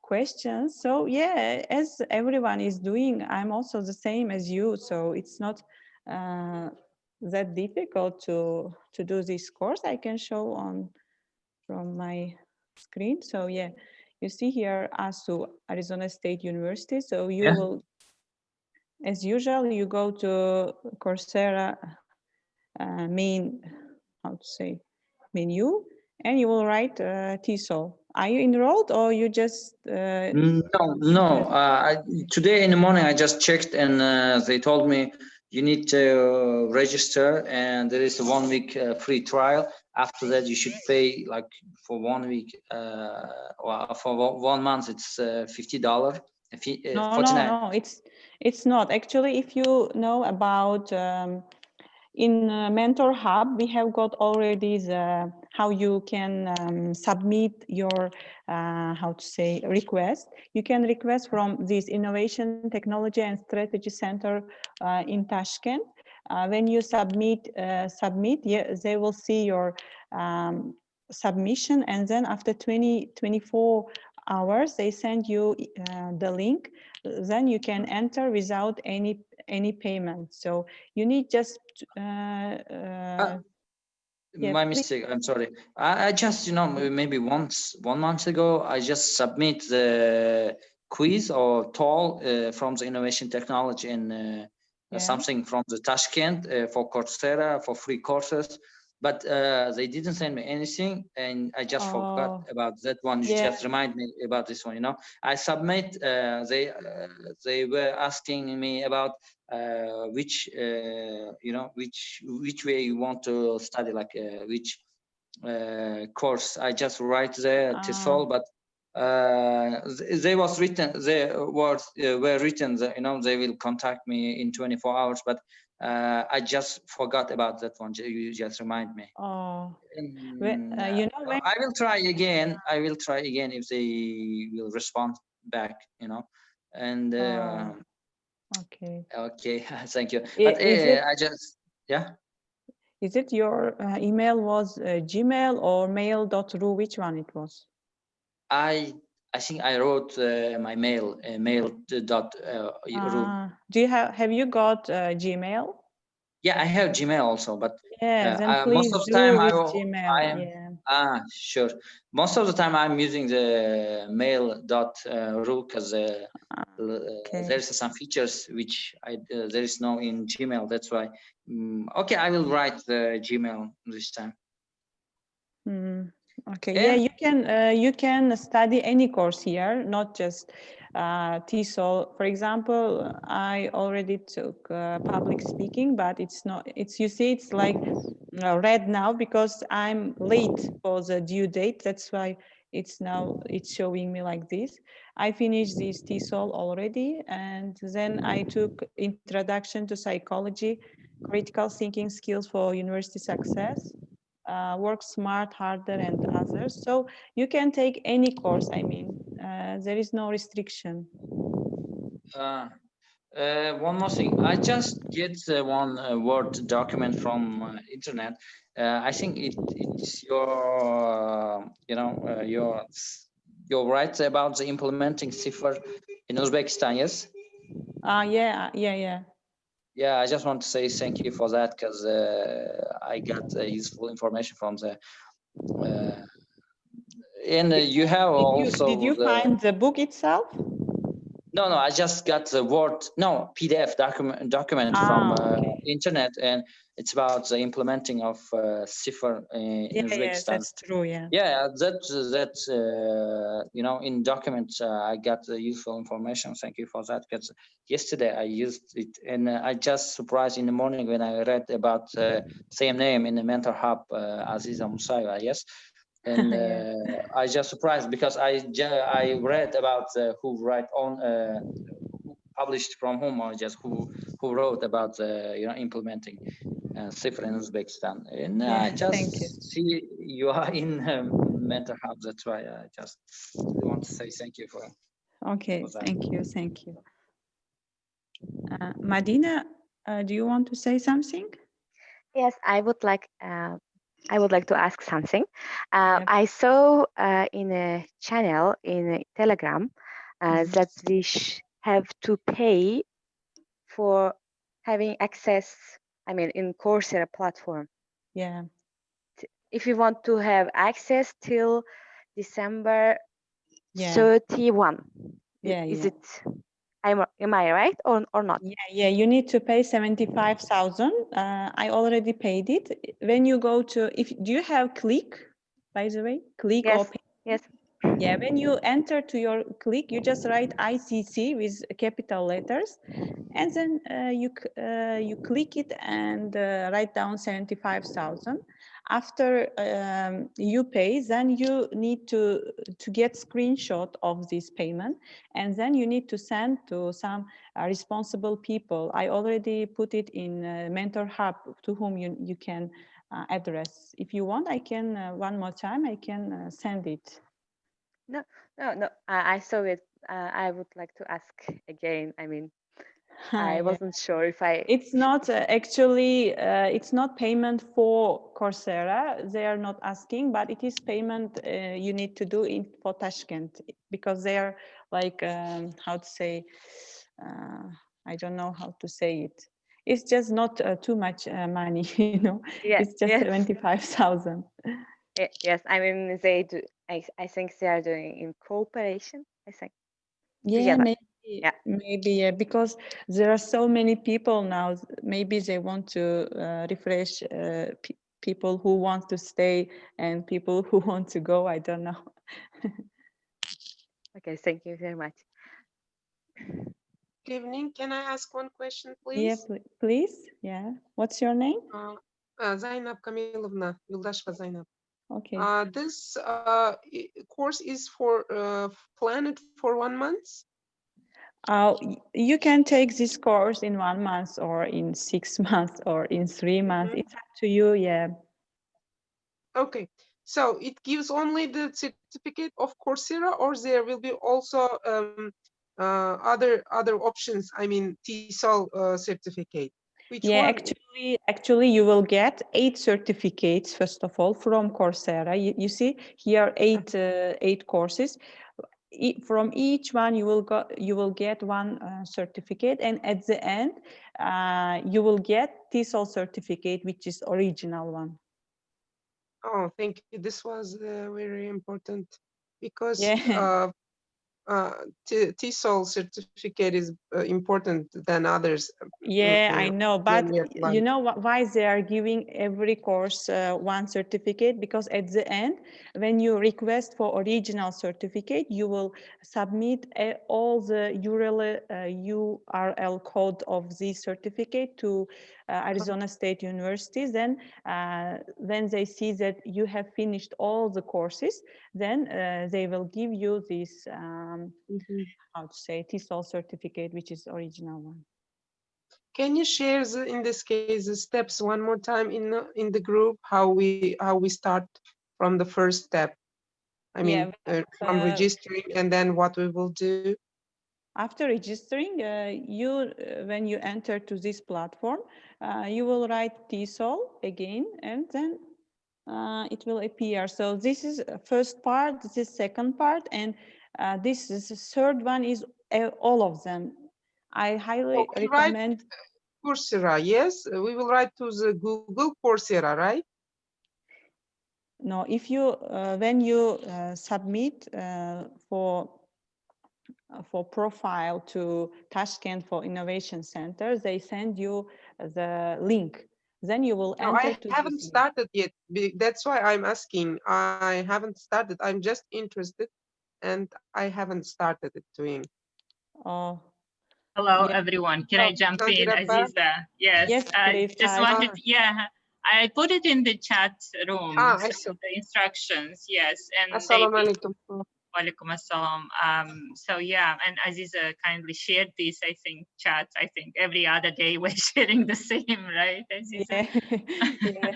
questions. So yeah, as everyone is doing, I'm also the same as you. So it's not that difficult to do this course. I can show on from my screen. So yeah, you see here ASU, Arizona State University. So you Yeah. will, as usual, you go to Coursera main, how to say, menu, and you will write TESOL. Are you enrolled or you just? No. Today in the morning I just checked, and they told me you need to register, and there is a 1 week free trial. After that, you should pay like for 1 week, or for 1 month. It's $50. No, 49. no, it's not. Actually, if you know about in Mentor Hub, we have got already the how you can submit your how to say request. You can request from this Innovation Technology and Strategy Center in Tashkent. When you submit, yeah, they will see your submission, and then after 24 hours, they send you the link. Then you can enter without any payment. So you need just yeah, My please. mistake. I'm sorry. I just, maybe 1 month ago, I just submit the quiz or TOL from the Innovation Technology and Yeah. something from the Tashkent for Coursera for free courses, but they didn't send me anything, and I just forgot Oh, about that one. You yeah. just remind me about this one. I submit. They were asking me about which which way you want to study, like which course. I just write there TESOL, but they was written, they were written, they will contact me in 24 hours, but I just forgot about that one. You just remind me. Oh, And, you know when? I will try again. If they will respond back, and Oh, okay. okay. Thank you. But Is it I just, yeah. your email was Gmail or mail.ru? Which one it was? I think I wrote my mail, mail.ru. Do you have you got Gmail? Yeah, I have Gmail also, but Yeah, then most please of the do time with Gmail. I am Yeah. sure. Most of the time I'm using the mail.ru because Okay. there's some features which there is no in Gmail. That's why. Okay, I will write the Gmail this time. Okay. Yeah, And you can study any course here, not just TESOL. For example, I already took public speaking, but it's not. It's you see, it's like red now because I'm late for the due date. That's why it's showing me like this. I finished this TESOL already, and then I took Introduction to Psychology, Critical Thinking Skills for University Success, Work Smart, Harder, and others. So you can take any course. I mean, there is no restriction. one more thing. I just get one Word document from internet. I think it's your rights about the implementing cipher in Uzbekistan. Yes. Yeah. Yeah, I just want to say thank you for that because I got useful information from the. And you have Did also you the. find the book itself? No, I just got the Word, no, PDF document from Okay. internet, and it's about the implementing of cipher in Yeah, Uzbekistan. that's true. Yeah. Yeah, in documents I got useful information. Thank you for that. Because yesterday I used it, and I just surprised in the morning when I read about same name in the Mentor Hub, Aziza Musaiwa. Yes. And Yeah. I just surprised because I read about who write on who published from whom, or just who wrote about implementing cipher in Uzbekistan. And I Yeah. Thank you. just see you are in mental health. That's why I just want to say thank you for Okay. that. Thank you. Thank you. Madina, do you want to say something? Yes, I would like I would like to ask something. Yeah. I saw in a channel in Telegram that we have to pay for having access, I mean, in Coursera platform. Yeah. If you want to have access till December Yeah. 31, Yeah. is Yeah. it, am I right or not? Yeah, you need to pay 75,000. I already paid it. When you go to, if do you have Click, by the way, Click or Yes, pay? yes. Yeah, when you enter to your Click, you just write ICC with capital letters, and then you click it and write down 75,000. After you pay, then you need to get screenshot of this payment, and then you need to send to some responsible people. I already put it in Mentor Hub to whom you can address. If you want, I can one more time. I can send it. No, no. I saw it. I would like to ask again. I mean, I Yeah. wasn't sure if I. It's not actually, it's not payment for Coursera. They are not asking, but it is payment you need to do for Tashkent because they are like, how to say, I don't know how to say it. It's just not too much money, you know. Yeah, It's just yes, 75,000. yes. I mean, they do. I think they are doing in cooperation. I think Yeah, together. maybe, Yeah. yeah, because there are so many people now. Maybe they want to refresh people who want to stay and people who want to go. I don't know. Okay. Thank you very much. Good evening. Can I ask one question, Yeah, please? please. Yeah. What's your name? Zainab Kamilovna, Yuldasheva Zainab. Okay. This course is for planned for 1 month? You can take this course in 1 month or in 6 months or in 3 months. It's up to you. Yeah. Okay. So it gives only the certificate of Coursera, or there will be also other options? I mean, TESOL certificate. Which Yeah, one? actually, you will get 8 certificates first of all from Coursera. You see here eight courses. From each one, you will get one certificate, and at the end, you will get TESOL certificate, which is original one. Oh, thank you. This was very important because Yeah. TESOL certificate is important than others. Yeah, I know, When but we apply. you know why they are giving every course one certificate? Because at the end, when you request for original certificate, you will submit all the URL code of the certificate to Arizona State University. Then when they see that you have finished all the courses, then they will give you this, how to say, TESOL certificate, which is original one. Can you share in this case the steps one more time in the group, how we start from the first step? I mean, from registering, and then what we will do? After registering, when you enter to this platform, you will write TESOL again, and then it will appear. So this is first part, this is second part, and this is the third one is all of them. I highly recommend. Coursera, yes, we will write to the Google Coursera, right? No, if you when you submit for profile to Tashkent for Innovation Center, they send you the link. Then you will enter to I haven't started yet. That's why I'm asking. I haven't started. I'm just interested, and I haven't started it doing. Oh. Hello, everyone. Can I jump in, Aziza? Yes, I just wanted, I put it in the chat room, I saw the instructions, yes. And Assalamu alaikum. Walaikum assalam. So yeah, and Aziza kindly shared this, I think, chat. I think every other day we're sharing the same, right, Aziza? Yeah.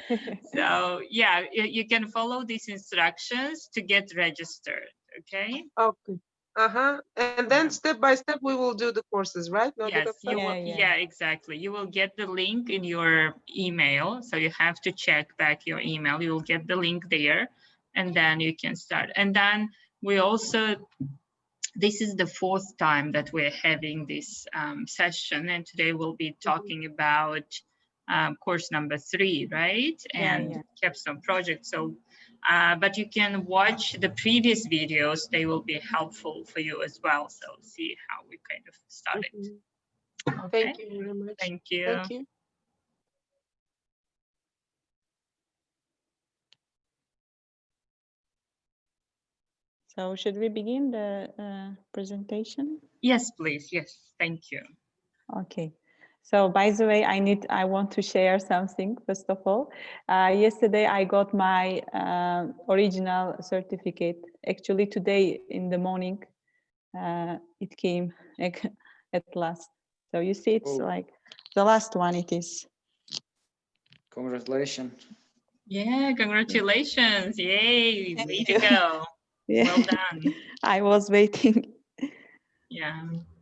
So yeah, you can follow these instructions to get registered, okay? Okay. And then step by step we will do the courses, right? Yes, you will. Yeah, exactly. You will get the link in your email. So you have to check back your email. You will get the link there and then you can start. And then we also, this is the 4th time that we're having this session. And today we'll be talking about course number 3, right? And capstone project. So, but you can watch the previous videos. They will be helpful for you as well. So see how we kind of started. Okay. Thank you very much. Thank you. Thank you. So should we begin the presentation? Yes, please. Yes, thank you. Okay. So by the way, I want to share something first of all. Yesterday I got my original certificate. Actually today in the morning it came at last. So you see it's like the last one it is. Congratulations. Yeah, congratulations. Yay, way to go. Yeah. Well done. I was waiting. Yeah.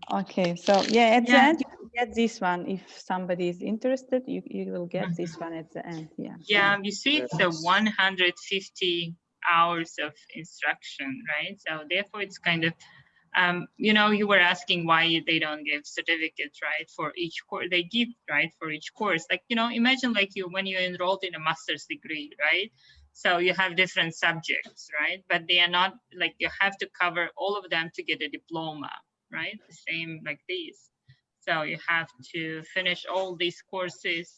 Okay, so yeah, at the end you will get this one. If somebody is interested, you will get this one at the end. Yeah. Yeah, you see it's a 150 hours of instruction, right? So therefore it's kind of, you know, you were asking why they don't give certificates, right? For each course, they give, right? For each course, like, you know, imagine like when you enrolled in a master's degree, right? So you have different subjects, right? But they are not like, you have to cover all of them to get a diploma, right? The same like these. So you have to finish all these courses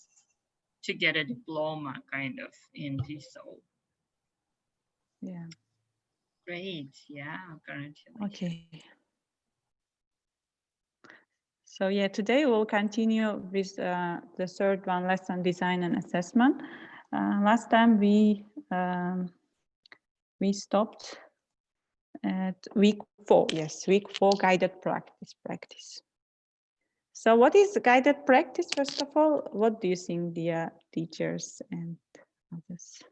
to get a diploma kind of in TESOL. Yeah. Great. Yeah. Congratulations. Okay. So yeah, today we'll continue with the 3rd one, lesson design and assessment. Last time we stopped at week 4. Yes, week 4 guided practice. So what is guided practice? First of all, what do you think, dear teachers and others?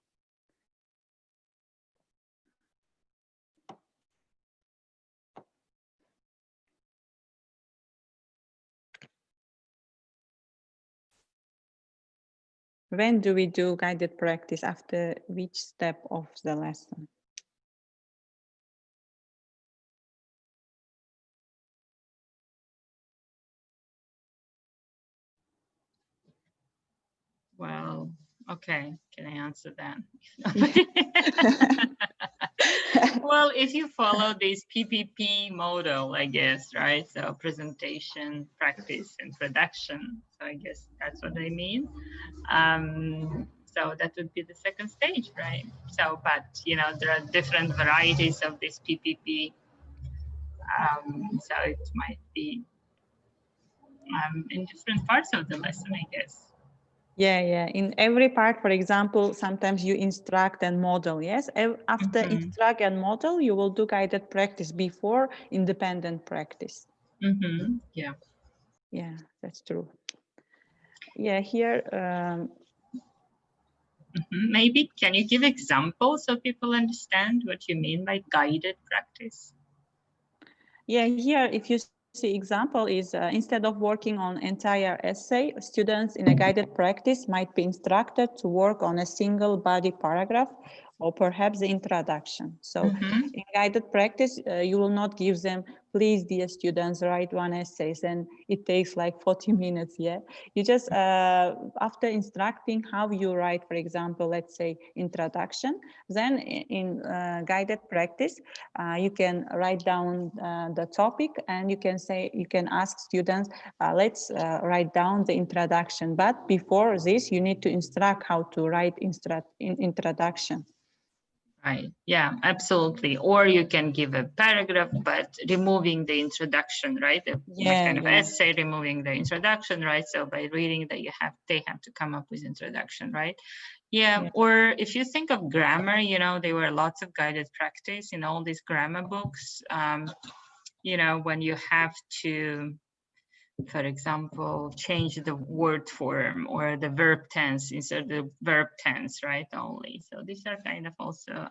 When do we do guided practice? After which step of the lesson? Well, okay. Can I answer that? Well, if you follow this PPP model, I guess, right? So presentation, practice, and production. So I guess that's what I mean. So that would be the 2nd stage, right? So, but, you know, there are different varieties of this PPP. So it might be in different parts of the lesson, I guess. Yeah. In every part, for example, sometimes you instruct and model, yes? After instruct and model, you will do guided practice before independent practice. Yeah. Yeah, that's true. Yeah, here. Maybe, can you give examples so people understand what you mean by guided practice? Yeah, here, if you see example is instead of working on entire essay, students in a guided practice might be instructed to work on a single body paragraph or perhaps the introduction. So in guided practice, you will not give them, please, dear students, write 1 essay, and it takes like 40 minutes, yeah? You just, after instructing how you write, for example, let's say introduction, then in guided practice, you can write down the topic and you can say, you can ask students, let's write down the introduction. But before this, you need to instruct how to write introduction. Right. Yeah, absolutely. Or you can give a paragraph, but removing the introduction, right? Kind of essay, removing the introduction, right? So by reading that, they have to come up with introduction, right? Yeah. Or if you think of grammar, you know, there were lots of guided practice in all these grammar books. You know, when you have to, for example, change the word form or the verb tense instead of the verb tense, right? Only. So these are kind of also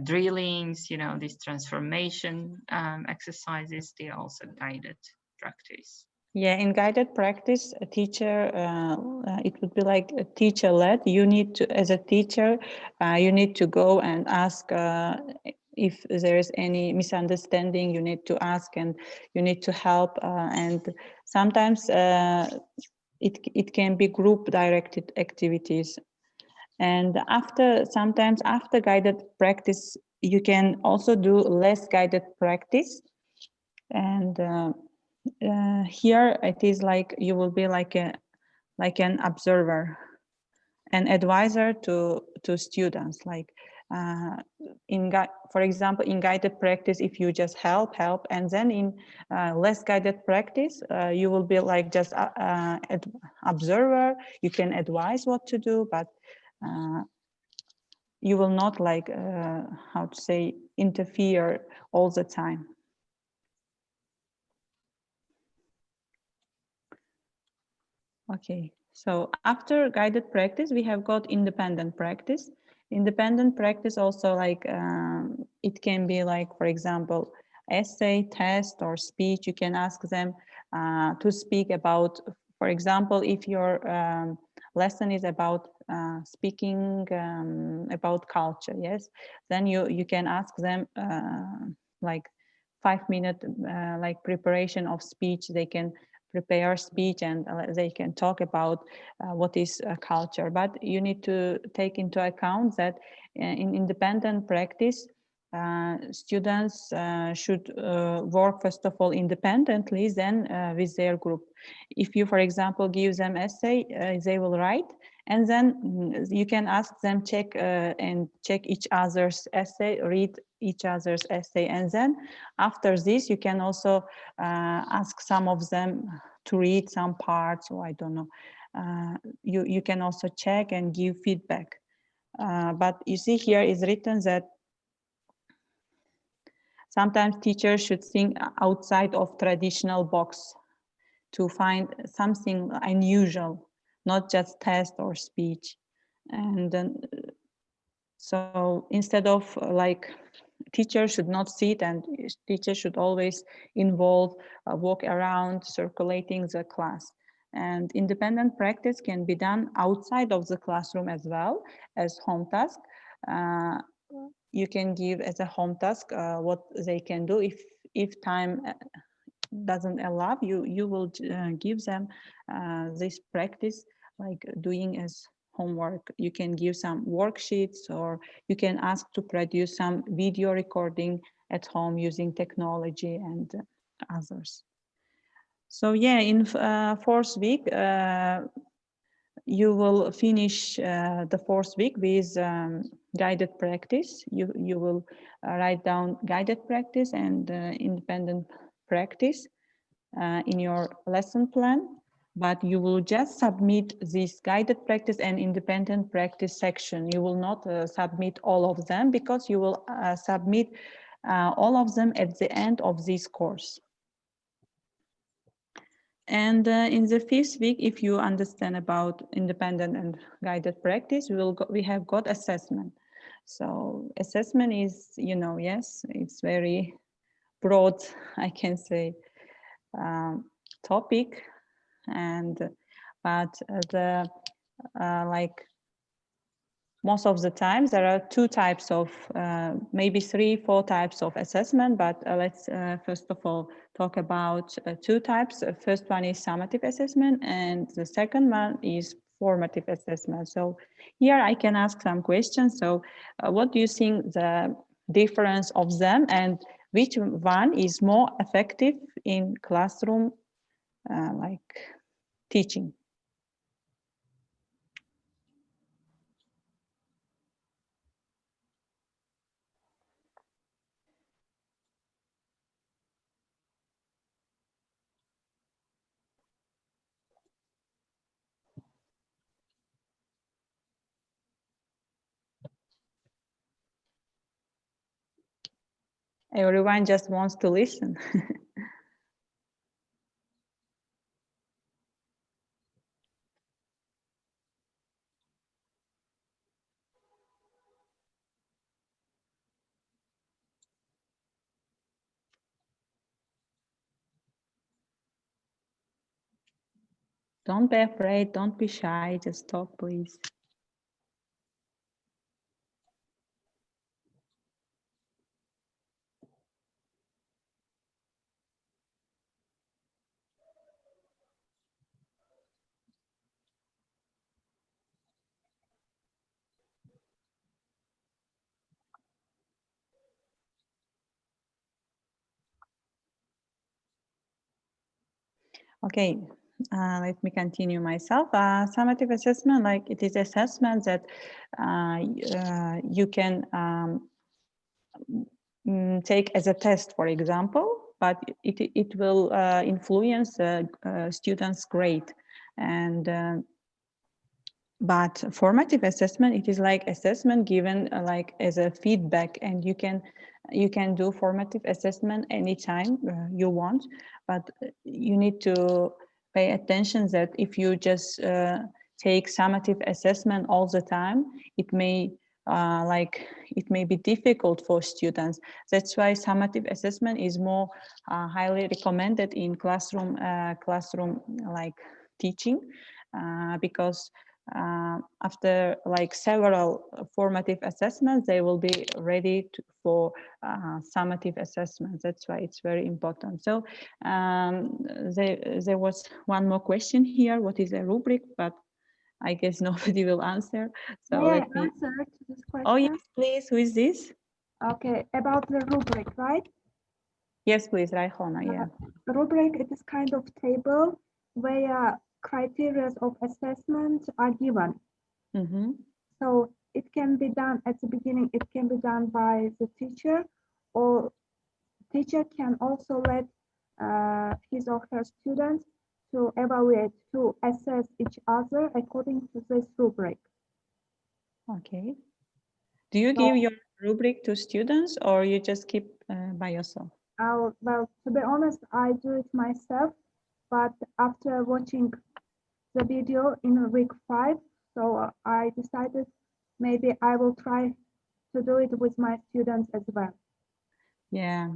drillings, you know, these transformation exercises, they are also guided practice. Yeah, in guided practice, a teacher, it would be like a teacher-led. You need to, as a teacher, you need to go and ask if there is any misunderstanding. You need to ask and you need to help. And sometimes it can be group-directed activities. And sometimes after guided practice, you can also do less guided practice. And here it is like you will be like an observer, an advisor to students. Like for example, in guided practice, if you just help, and then in less guided practice, you will be like just observer. You can advise what to do, but you will not like how to say interfere all the time. Okay, so after guided practice, we have got independent practice. Independent practice also like it can be like, for example, essay, test, or speech. You can ask them to speak about, for example, if your lesson is about speaking about culture, yes, then you can ask them like 5-minute like preparation of speech. They can prepare speech and they can talk about what is culture. But you need to take into account that in independent practice, students should work first of all independently, then with their group. If you, for example, give them essay, they will write, and then you can ask them check each other's essay, read each other's essay, and then after this you can also ask some of them to read some parts, or I don't know. You can also check and give feedback. But you see here is written that sometimes teachers should think outside of traditional box to find something unusual, not just test or speech. And then, so instead of like, teachers should not sit, and teachers should always involve, walk around, circulating the class. And independent practice can be done outside of the classroom as well as home task. You can give as a home task what they can do. If time doesn't allow, you will give them this practice, like doing as homework. You can give some worksheets, or you can ask to produce some video recording at home using technology and others. So yeah, in fourth week, you will finish the fourth week with guided practice. You will write down guided practice and independent practice in your lesson plan, but you will just submit this guided practice and independent practice section. You will not submit all of them, because you will submit all of them at the end of this course. And in the fifth week, if you understand about independent and guided practice, we have got assessment. So assessment is, yes, it's very broad, I can say, topic. But like most of the times there are two types of, maybe 3-4 types of assessment, but let's first of all talk about two types. First one is summative assessment, and the second one is formative assessment. So here I can ask some questions. So what do you think the difference of them, and which one is more effective in classroom like teaching? Everyone just wants to listen. Don't be afraid, don't be shy, just talk, please. Okay, let me continue myself. Summative assessment, like it is assessment that you can take as a test, for example, but it will influence students' grade. And but formative assessment, it is like assessment given like as a feedback, and you can do formative assessment anytime you want, but you need to pay attention that if you just take summative assessment all the time, it may it may be difficult for students. That's why summative assessment is more highly recommended in classroom like teaching, because after like several formative assessments, they will be ready for summative assessments. That's why it's very important. So there was one more question here. What is a rubric? But I guess nobody will answer. So May I answer to this question? Oh yes, please. Who is this? Okay, about the rubric, right? Yes, please, Raihona. Yeah. Rubric, it is kind of table where criteria of assessment are given. Mm-hmm. So it can be done at the beginning, it can be done by the teacher, or teacher can also let his or her students to evaluate, to assess each other according to this rubric. Okay. Do you give your rubric to students, or you just keep by yourself? Well, to be honest, I do it myself, but after watching the video in week 5, so I decided maybe I will try to do it with my students as well. Yeah.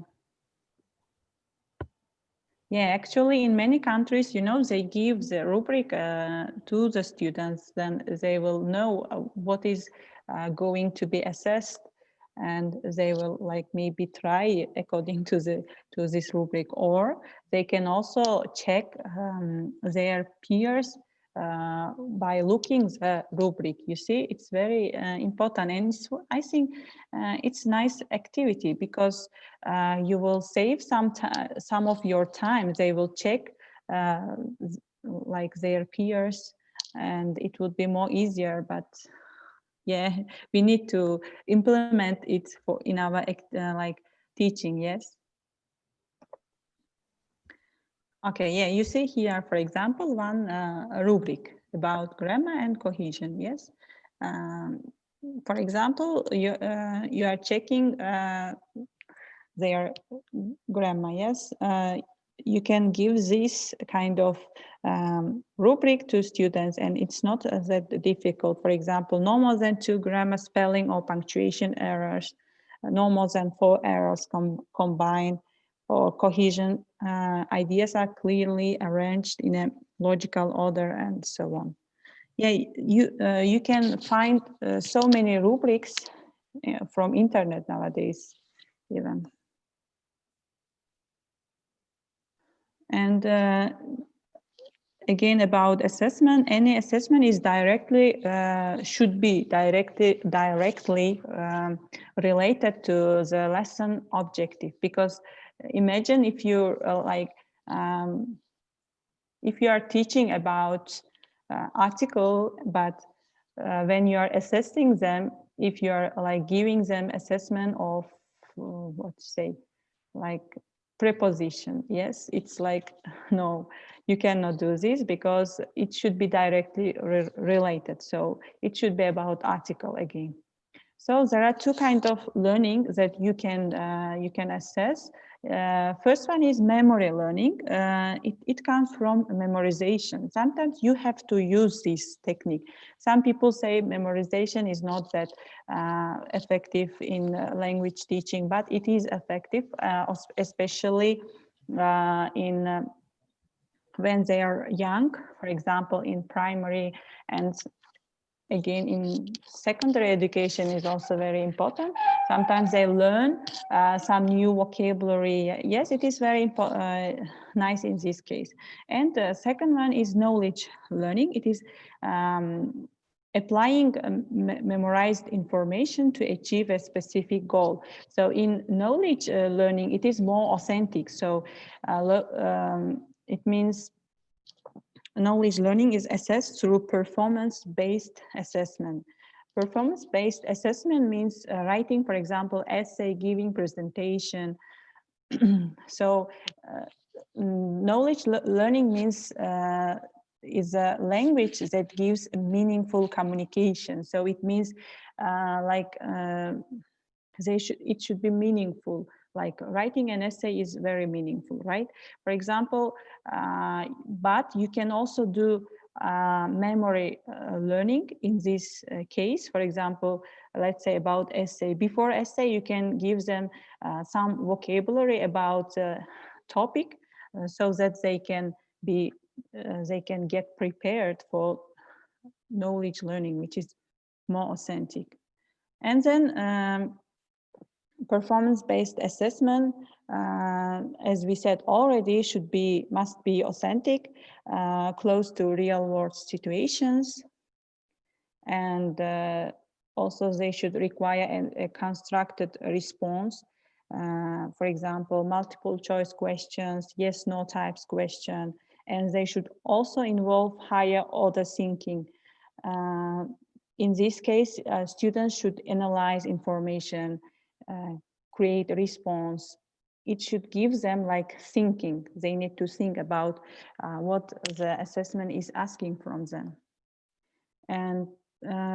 Yeah, actually, in many countries, you know, they give the rubric to the students, then they will know what is going to be assessed, and they will like maybe try according to this rubric, or they can also check their peers by looking the rubric. You see, it's very important, and I think it's nice activity, because you will save some of your time. They will check like their peers, and it would be more easier. But yeah, we need to implement it in our like teaching. Yes. Okay, yeah, you see here, for example, one rubric about grammar and cohesion. Yes. For example, you are checking their grammar. Yes. You can give this kind of rubric to students, and it's not that difficult. For example, no more than 2 grammar, spelling, or punctuation errors, no more than 4 errors combined, or cohesion ideas are clearly arranged in a logical order, and so on. Yeah, you can find so many rubrics from internet nowadays, even. And again, about assessment, any assessment is should be directly related to the lesson objective. Because imagine if you if you are teaching about article, but when you are assessing them, if you are like giving them assessment of what to say, like preposition, yes, it's like no, you cannot do this, because it should be directly related. So it should be about article again. So there are 2 kinds of learning that you can assess. First one is memory learning. It comes from memorization. Sometimes you have to use this technique. Some people say memorization is not that effective in language teaching, but it is effective, especially in when they are young, for example, in primary, and again in secondary education is also very important. Sometimes they learn some new vocabulary. Yes, it is very nice in this case. And the second one is knowledge learning. It is applying memorized information to achieve a specific goal. So in knowledge learning, it is more authentic. So it means knowledge learning is assessed through performance-based assessment. Performance-based assessment means writing, for example, essay, giving presentation. So knowledge learning means is a language that gives meaningful communication. So it means it should be meaningful. Like writing an essay is very meaningful, right? For example, but you can also do memory learning in this case. For example, let's say about essay. Before essay, you can give them some vocabulary about topic so that they can get prepared for knowledge learning, which is more authentic. And then performance-based assessment, as we said already, must be authentic, close to real-world situations, and also they should require a constructed response. For example, multiple choice questions, yes/no types question, and they should also involve higher order thinking. In this case, students should analyze information, create a response. It should give them like thinking. They need to think about what the assessment is asking from them. And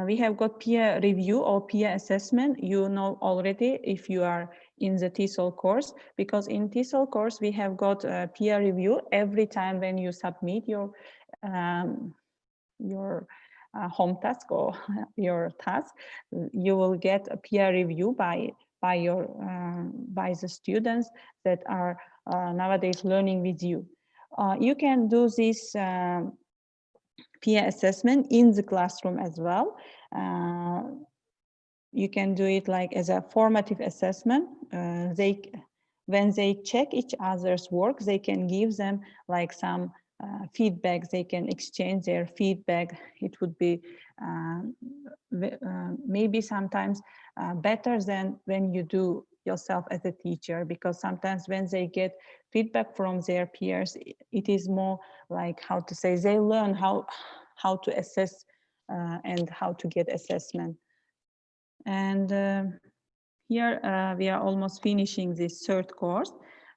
we have got peer review or peer assessment. You know already if you are in the TESOL course, because in TESOL course we have got peer review every time when you submit your home task or your task. You will get a peer review by the students that are nowadays learning with you. You can do this peer assessment in the classroom as well. You can do it like as a formative assessment. When they check each other's work, they can give them like some feedback. They can exchange their feedback. It would be maybe sometimes better than when you do yourself as a teacher, because sometimes when they get feedback from their peers, it is more like, how to say, they learn how to assess and how to get assessment. And here we are almost finishing this third course.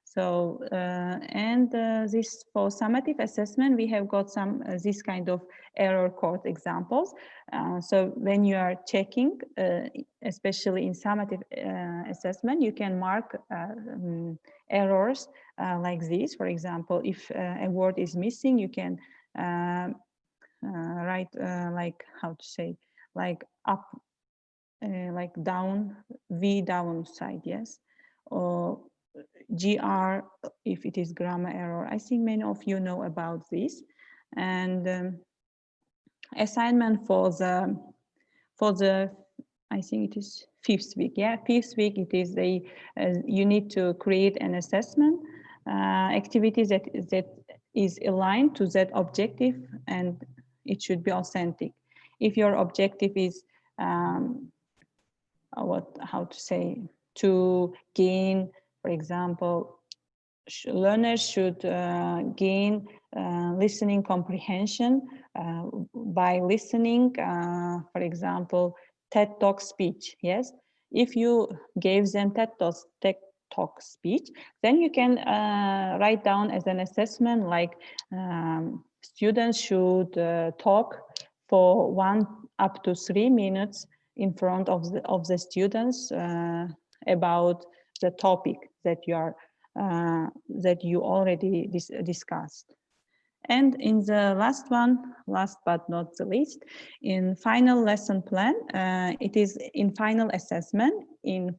So this for summative assessment, we have got some this kind of error code examples. So when you are checking, especially in summative assessment, you can mark errors like this. For example, if a word is missing, you can write like, how to say, like up, like down, V downside, yes, or GR if it is grammar error. I think many of you know about this. And assignment for the I think it is 5th week. Yeah, 5th week. It is you need to create an assessment activity that is aligned to that objective, and it should be authentic. If your objective is how to say, to gain, for example, learners should gain listening comprehension by listening, for example, TED Talk speech. Yes, if you gave them TED Talk speech, then you can write down as an assessment like students should talk for 1 up to 3 minutes in front of the students about the topic that you already discussed. And in the last one, last but not the least, in final lesson plan, it is in final assessment. In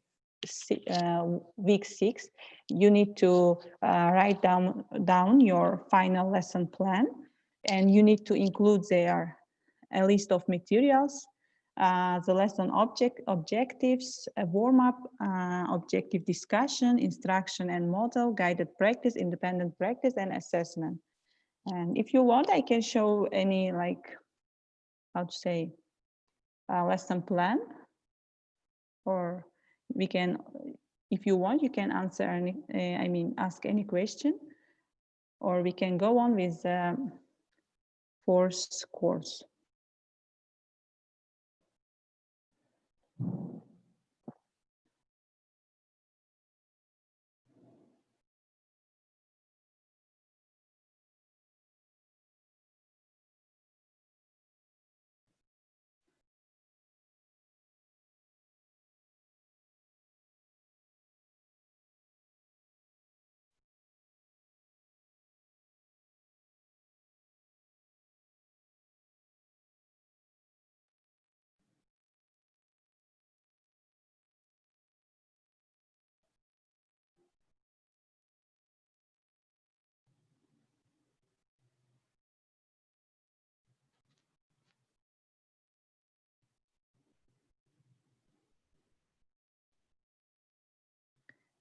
week 6, you need to write down your final lesson plan, and you need to include there a list of materials, the lesson objectives, a warm-up, objective discussion, instruction and model, guided practice, independent practice, and assessment. And if you want, I can show any, like, how to say, lesson plan, or we can, if you want, you can answer any, ask any question, or we can go on with the 4th course.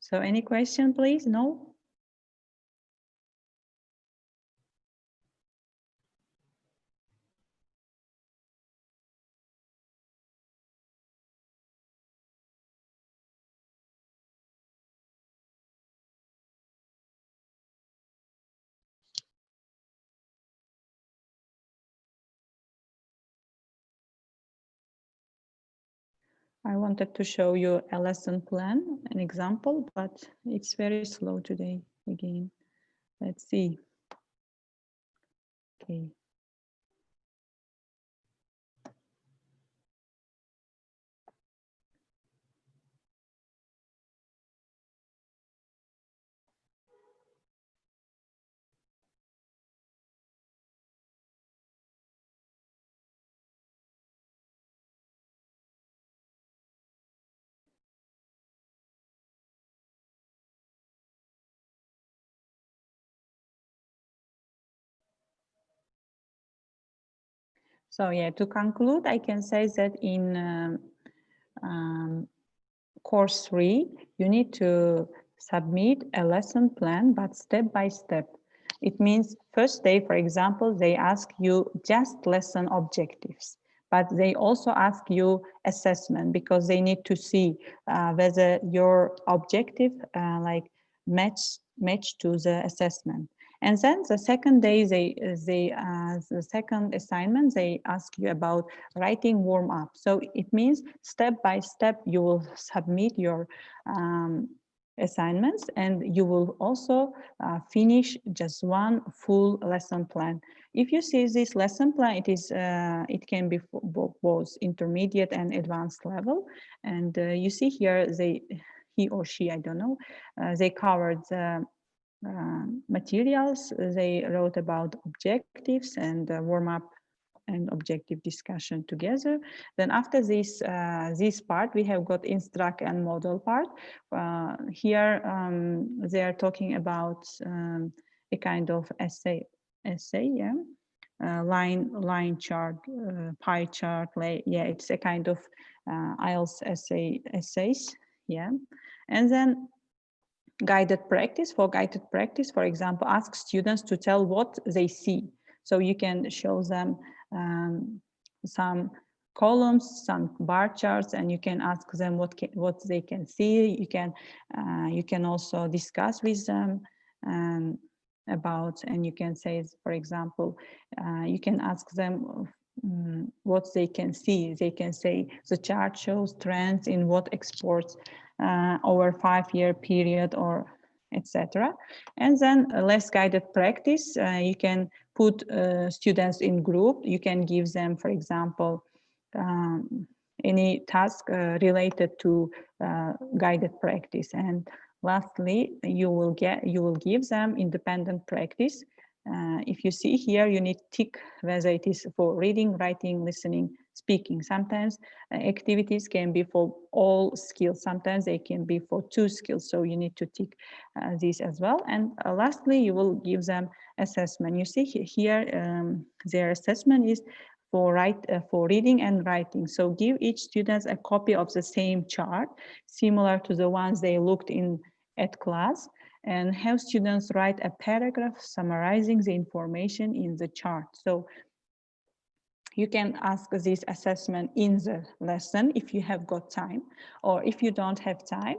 So any question, please? No? I wanted to show you a lesson plan, an example, but it's very slow today again. Let's see. Okay. So yeah, to conclude, I can say that in course 3, you need to submit a lesson plan, but step by step. It means first day, for example, they ask you just lesson objectives, but they also ask you assessment, because they need to see whether your objective like match to the assessment. And then the second day, the second assignment, they ask you about writing warm up. So it means step by step, you will submit your assignments, and you will also finish just one full lesson plan. If you see this lesson plan, it can be both intermediate and advanced level. And you see here, he or she, I don't know, they covered the materials. They wrote about objectives and warm-up and objective discussion together. Then after this part, we have got instruct and model part. Here they are talking about a kind of essay, yeah. Line chart, pie chart, yeah, it's a kind of IELTS essays, yeah. And then guided practice, for example, ask students to tell what they see. So you can show them some columns, some bar charts, and you can ask them what they can see. You can also discuss with them about, and you can say, for example, you can ask them what they can see. They can say the chart shows trends in what exports over 5-year period, or etc. And then less guided practice, you can put students in group. You can give them, for example, any task related to guided practice. And lastly, you will give them independent practice. If you see here, you need tick whether it is for reading, writing, listening, speaking. Sometimes activities can be for all skills. Sometimes they can be for 2 skills. So you need to tick these as well. And lastly, you will give them assessment. You see here, their assessment is for reading and writing. So give each student a copy of the same chart, similar to the ones they looked in at class, and have students write a paragraph summarizing the information in the chart. So you can ask this assessment in the lesson if you have got time, or if you don't have time,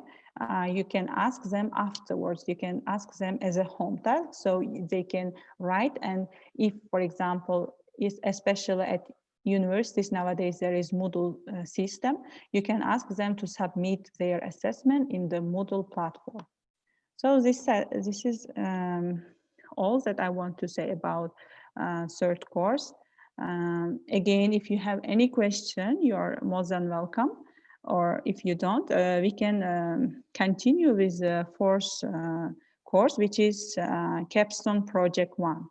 you can ask them afterwards. You can ask them as a home task, so they can write. And if, for example, especially at universities nowadays, there is Moodle system, you can ask them to submit their assessment in the Moodle platform. So this is all that I want to say about third course. Again, if you have any question, you're more than welcome. Or if you don't, we can continue with the fourth course, which is Capstone Project 1.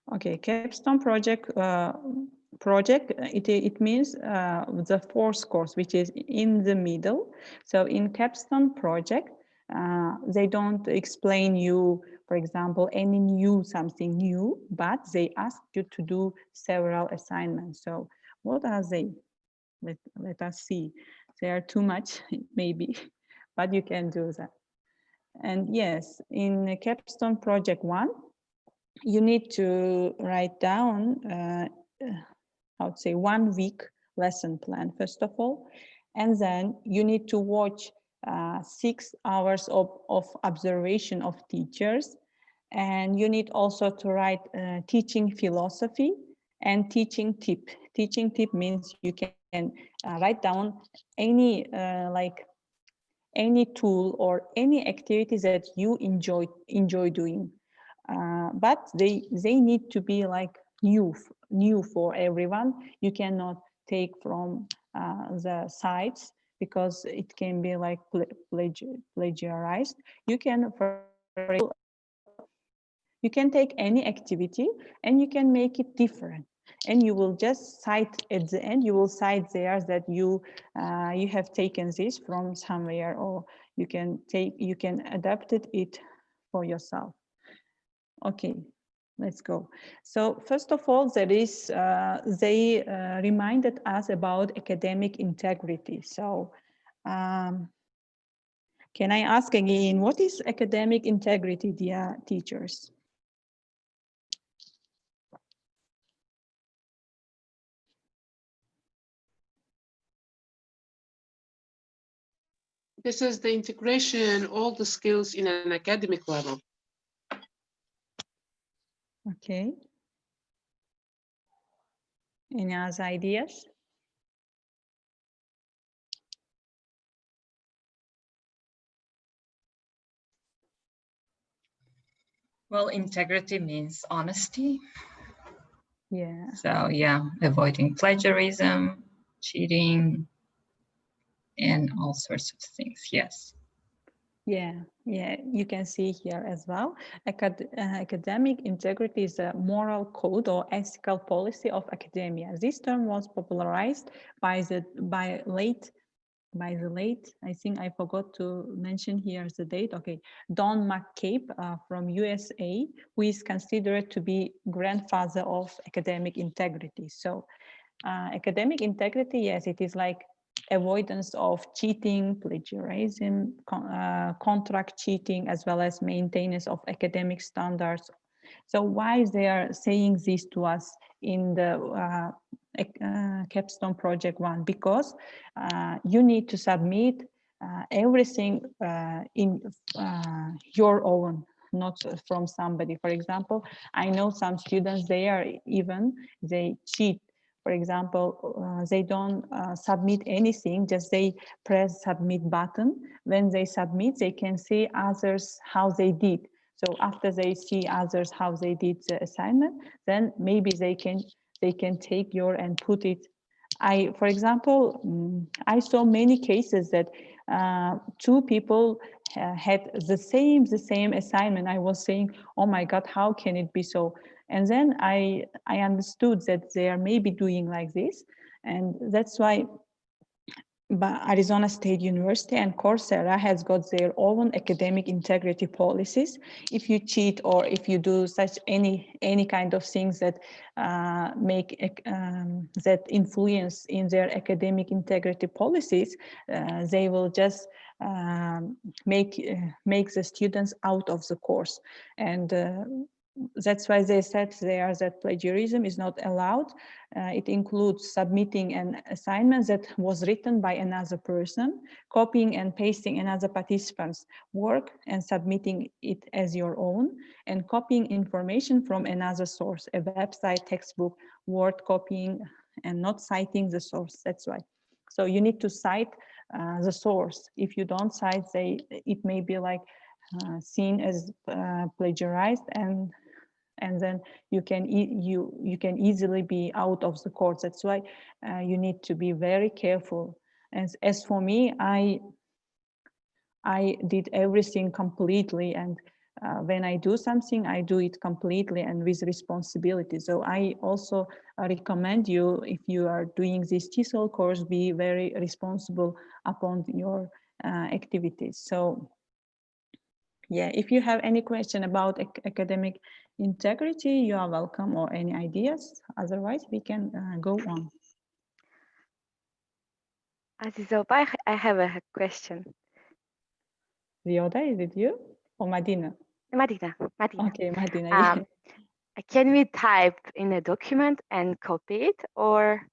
Okay, capstone project. It means the fourth course, which is in the middle. So in capstone project, they don't explain you, for example, something new, but they ask you to do several assignments. So what are they? Let us see. They are too much, maybe, but you can do that. And yes, in capstone project 1, you need to write down, I would say, 1 week lesson plan, first of all. And then you need to watch 6 hours of observation of teachers. And you need also to write teaching philosophy and teaching tip. Teaching tip means you can write down any any tool or any activities that you enjoy doing. But they need to be like new for everyone. You cannot take from the sites because it can be like plagiarized. You can, for example, you can take any activity and you can make it different. And you will just cite at the end, you will cite there that you have taken this from somewhere, or you can adapt it for yourself. Okay, let's go. So first of all, there is, they reminded us about academic integrity. So can I ask again, what is academic integrity, dear teachers? This is the integration, all the skills in an academic level. Okay. Any other ideas? Well, integrity means honesty. Yeah. So yeah, avoiding plagiarism, cheating, and all sorts of things. Yes. Yeah, you can see here as well. Academic integrity is a moral code or ethical policy of academia. This term was popularized by the late, I think I forgot to mention here the date. Okay, Don McCabe from USA, who is considered to be grandfather of academic integrity. So academic integrity, yes, it is like avoidance of cheating, plagiarism, contract cheating, as well as maintenance of academic standards. So why they are saying this to us in the capstone project 1? Because you need to submit everything in your own not from somebody. For example, I know some students, they cheat. For example, they don't submit anything, just they press submit button. When they submit, they can see others how they did. So after they see others how they did the assignment, then maybe they can take your and put it. For example, I saw many cases that two people had the same assignment. I was saying, oh my God, how can it be so? And then I understood that they are maybe doing like this. And that's why Arizona State University and Coursera has got their own academic integrity policies. If you cheat or if you do such any kind of things that make that influence in their academic integrity policies, they will just make the students out of the course. And that's why they said there that plagiarism is not allowed. It includes submitting an assignment that was written by another person, copying and pasting another participant's work and submitting it as your own, and copying information from another source, a website, textbook, word copying, and not citing the source. That's why. So you need to cite the source. If you don't cite, it may be like seen as plagiarized, and then you can easily be out of the course. That's why you need to be very careful. As for me, I did everything completely, and when I do something, I do it completely and with responsibility. So I also recommend you, if you are doing this TESOL course, be very responsible upon your activities. So yeah, if you have any question about academic integrity, you are welcome, or any ideas. Otherwise, we can go on. Azizoba, I have a question. Rioda, is it you or Madina? Madina. Okay, Madina. Yeah. Can we type in a document and copy it, or?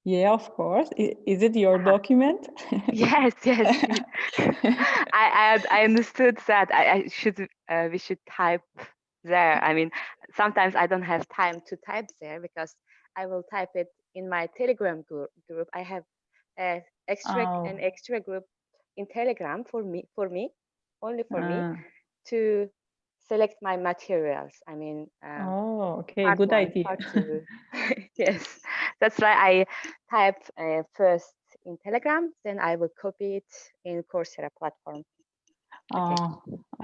Yeah, of course. Is it your document? Yes. I understood that we should type there. I mean, sometimes I don't have time to type there because I will type it in my Telegram group. I have an extra group in Telegram for me, only for me, to select my materials. I mean, okay, good idea. Part 2. Yes, that's why I type first in Telegram, then I will copy it in Coursera platform.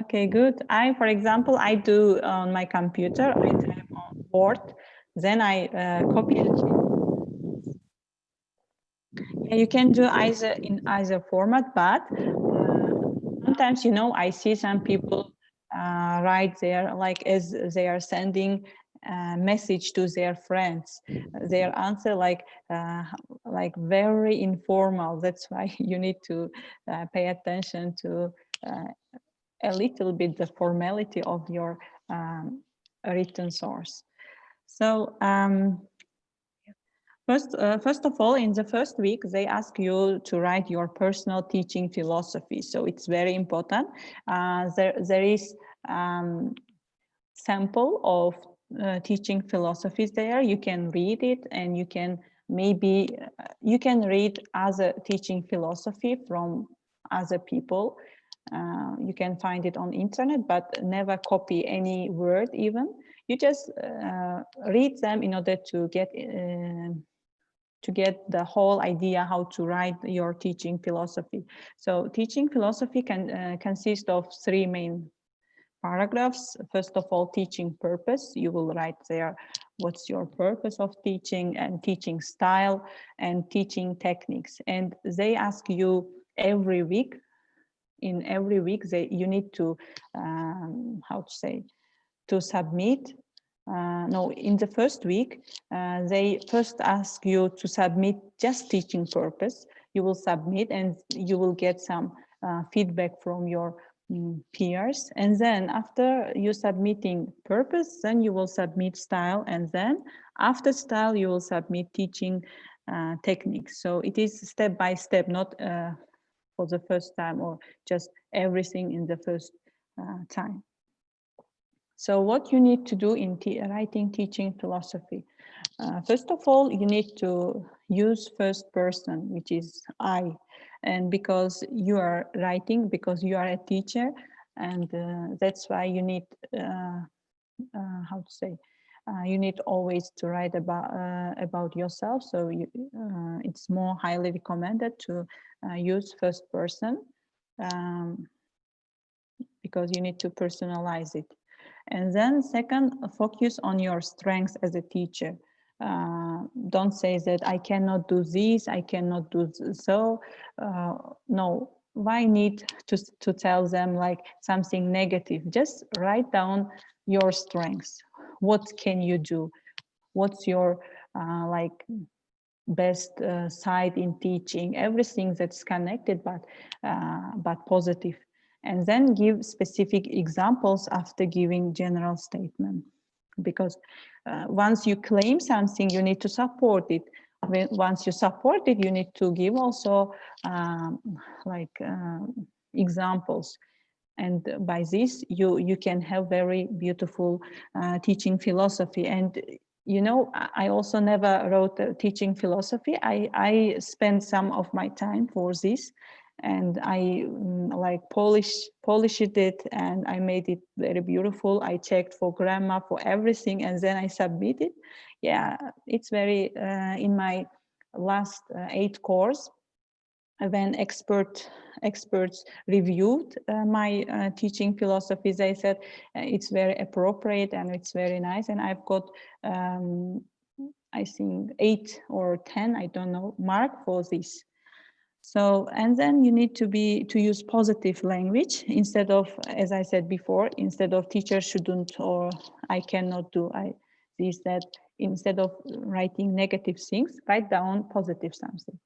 Okay, good. For example, I do on my computer, I type on Word, then I copy it. Yeah, you can do in either format, but sometimes, I see some people write there, like as they are sending a message to their friends, their answer like very informal. That's why you need to pay attention to a little bit the formality of your written source. So first of all, in the first week, they ask you to write your personal teaching philosophy. So it's very important. There is sample of teaching philosophies there. You can read it, and you can read other teaching philosophy from other people. You can find it on internet, but never copy any word even. You just read them in order to get the whole idea how to write your teaching philosophy. So teaching philosophy can consist of 3 main paragraphs. First of all, teaching purpose. You will write there what's your purpose of teaching, and teaching style, and teaching techniques. And they ask you every week. In every week, you need to to submit. No, in the first week, they first ask you to submit just teaching purpose. You will submit, and you will get some feedback from your peers. And then after you submitting purpose, then you will submit style. And then after style, you will submit teaching techniques. So it is step by step, not for the first time, or just everything in the first time. So what you need to do in writing teaching philosophy? First of all, you need to use first person, which is I. And because you are writing, because you are a teacher, and that's why you need, how to say, you need always to write about yourself. So it's more highly recommended to use first person because you need to personalize it. And then second, focus on your strengths as a teacher. Don't say that I cannot do this, I cannot do so. No, why need to tell them like something negative? Just write down your strengths. What can you do? What's your like best side in teaching? Everything that's connected but positive. And then give specific examples after giving general statement. Because once you claim something, you need to support it. Once you support it, you need to give also examples. And by this, you can have very beautiful teaching philosophy. And you know, I also never wrote teaching philosophy. I spent some of my time for this, and I like polished it, and I made it very beautiful. I checked for grammar, for everything, and then I submitted. Yeah, it's very in my last 8 course, when experts reviewed my teaching philosophy, they said it's very appropriate and it's very nice, and I've got I think 8 or 10, I don't know, mark for this. So, and then you need to use positive language instead of, as I said before, instead of teacher shouldn't or I cannot do, this, that. Instead of writing negative things, write down positive something.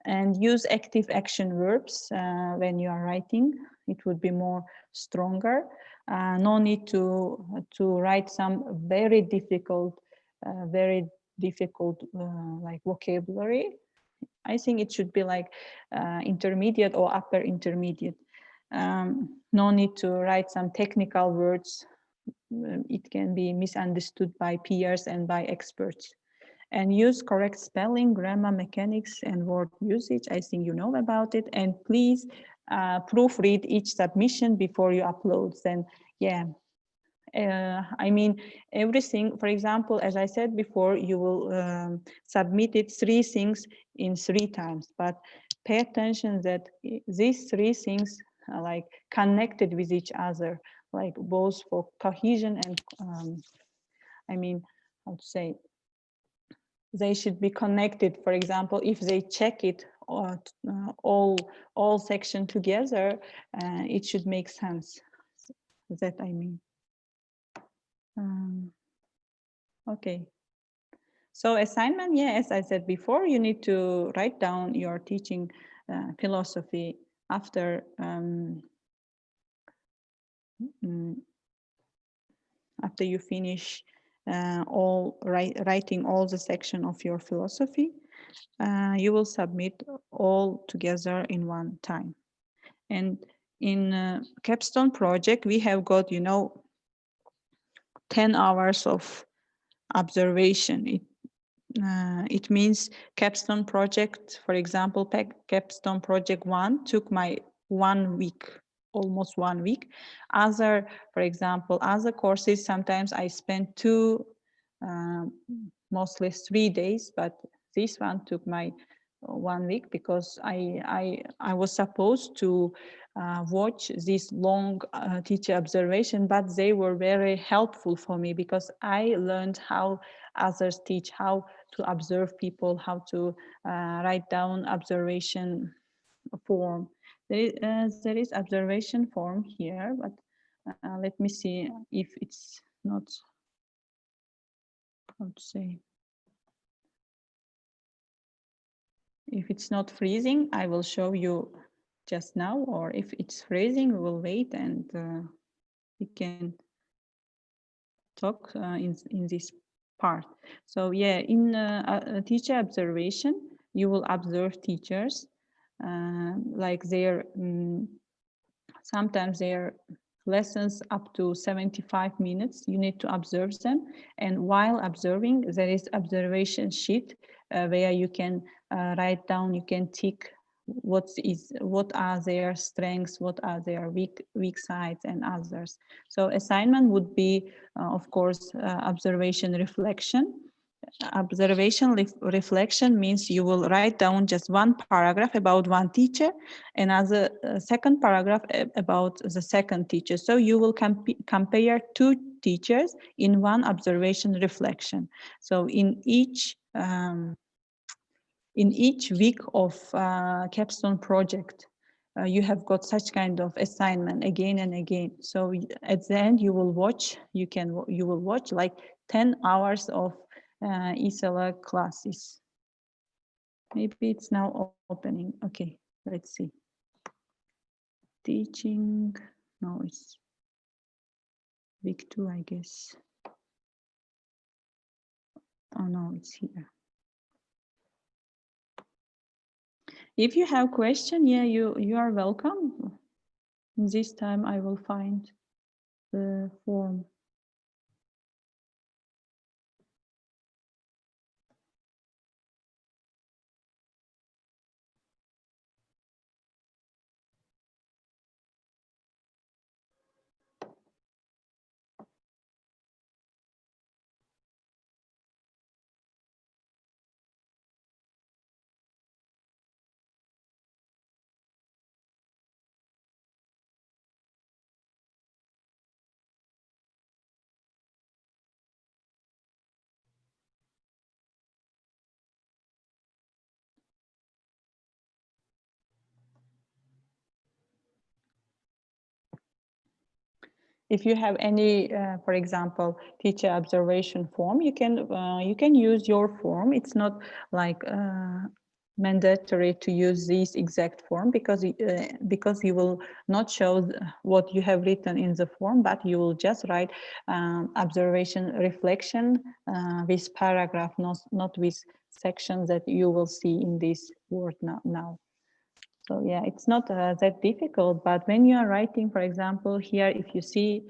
And use active action verbs when you are writing. It would be more stronger. No need to write some very difficult like vocabulary. I think it should be like intermediate or upper intermediate. No need to write some technical words. It can be misunderstood by peers and by experts. And use correct spelling, grammar, mechanics, and word usage. I think you know about it. And please proofread each submission before you upload. Then, yeah. I mean, everything, for example, as I said before, you will submit it 3 things in 3 times, but pay attention that these 3 things are like connected with each other, like both for cohesion and, I mean, how to say, they should be connected. For example, if they check it all section together, it should make sense. That I mean. Okay. So assignment, yeah, as I said before, you need to write down your teaching philosophy after after you finish writing all the section of your philosophy. You will submit all together in one time. And in capstone project, we have got, you know, 10 hours of observation. It means capstone project, for example, capstone project 1 took my 1 week, almost 1 week. Other, for example, other courses, sometimes I spent 2, mostly 3 days, but this one took my 1 week because I was supposed to watch this long teacher observation, but they were very helpful for me because I learned how others teach, how to observe people, how to write down observation form. There is observation form here, but let me see if it's not, how to say, if it's not freezing, I will show you just now, or if it's freezing, we will wait and we can talk in this part. So yeah, in teacher observation, you will observe teachers like they're sometimes they're lessons up to 75 minutes. You need to observe them. And while observing, there is observation sheet where you can write down, you can tick what are their strengths, what are their weak sides and others. So assignment would be, of course, observation reflection. Observation reflection means you will write down just one paragraph about one teacher, another second paragraph about the second teacher. So you will compare two teachers in one observation reflection. So in each week of capstone project, you have got such kind of assignment again and again. So at the end, you will watch. You will watch like 10 hours of ESOL classes. Maybe it's now opening. Okay, let's see. Teaching. No, it's week 2, I guess. Oh no, it's here. If you have question, yeah, you are welcome. This time I will find the form. If you have any, for example, teacher observation form, you can use your form. It's not like mandatory to use this exact form because you will not show what you have written in the form, but you will just write observation reflection with paragraph, not with sections that you will see in this word now. So yeah, it's not that difficult, but when you are writing, for example, here, if you see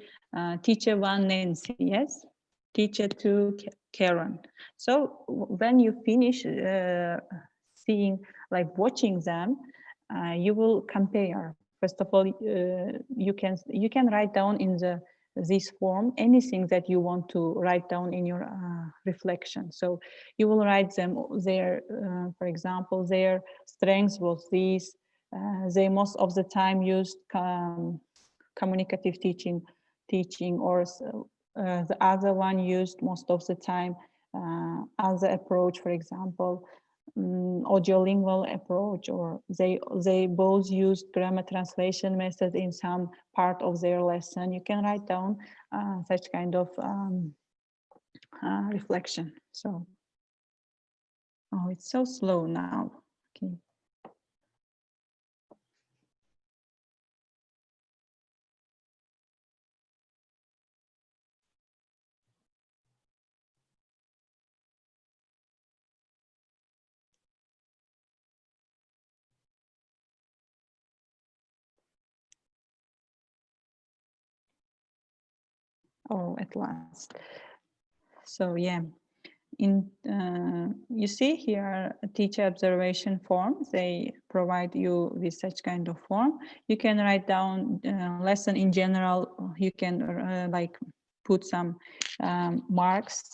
teacher 1, Nancy, yes? Teacher 2, Karen. So when you finish seeing, like watching them, you will compare. First of all, you can write down in this form anything that you want to write down in your reflection. So you will write them their, for example, their strengths was this. They most of the time used communicative teaching, or the other one used most of the time other approach, for example, audiolingual approach, or they both used grammar translation method in some part of their lesson. You can write down such kind of reflection. So, oh, it's so slow now. Okay. Oh, at last. So yeah, you see here teacher observation forms. They provide you with such kind of form. You can write down lesson in general. You can like put some marks.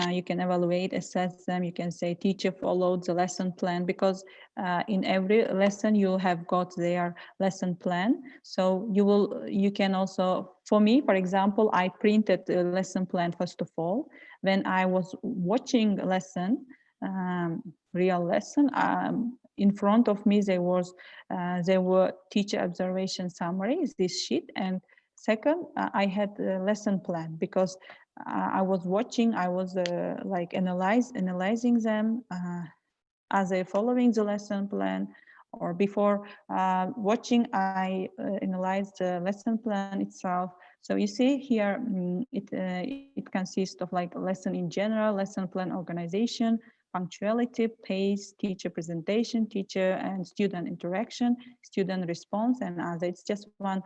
You can evaluate, assess them. You can say teacher followed the lesson plan, because in every lesson you have got their lesson plan. So you can also, for me, for example, I printed the lesson plan first of all. When I was watching lesson, real lesson, in front of me there were teacher observation summaries, this sheet, and second, I had a lesson plan, because I was watching, I was like analyzing them. Are they following the lesson plan? Or before watching, I analyzed the lesson plan itself. So you see here, it consists of like a lesson in general, lesson plan organization, punctuality, pace, teacher presentation, teacher and student interaction, student response, and other. It's just one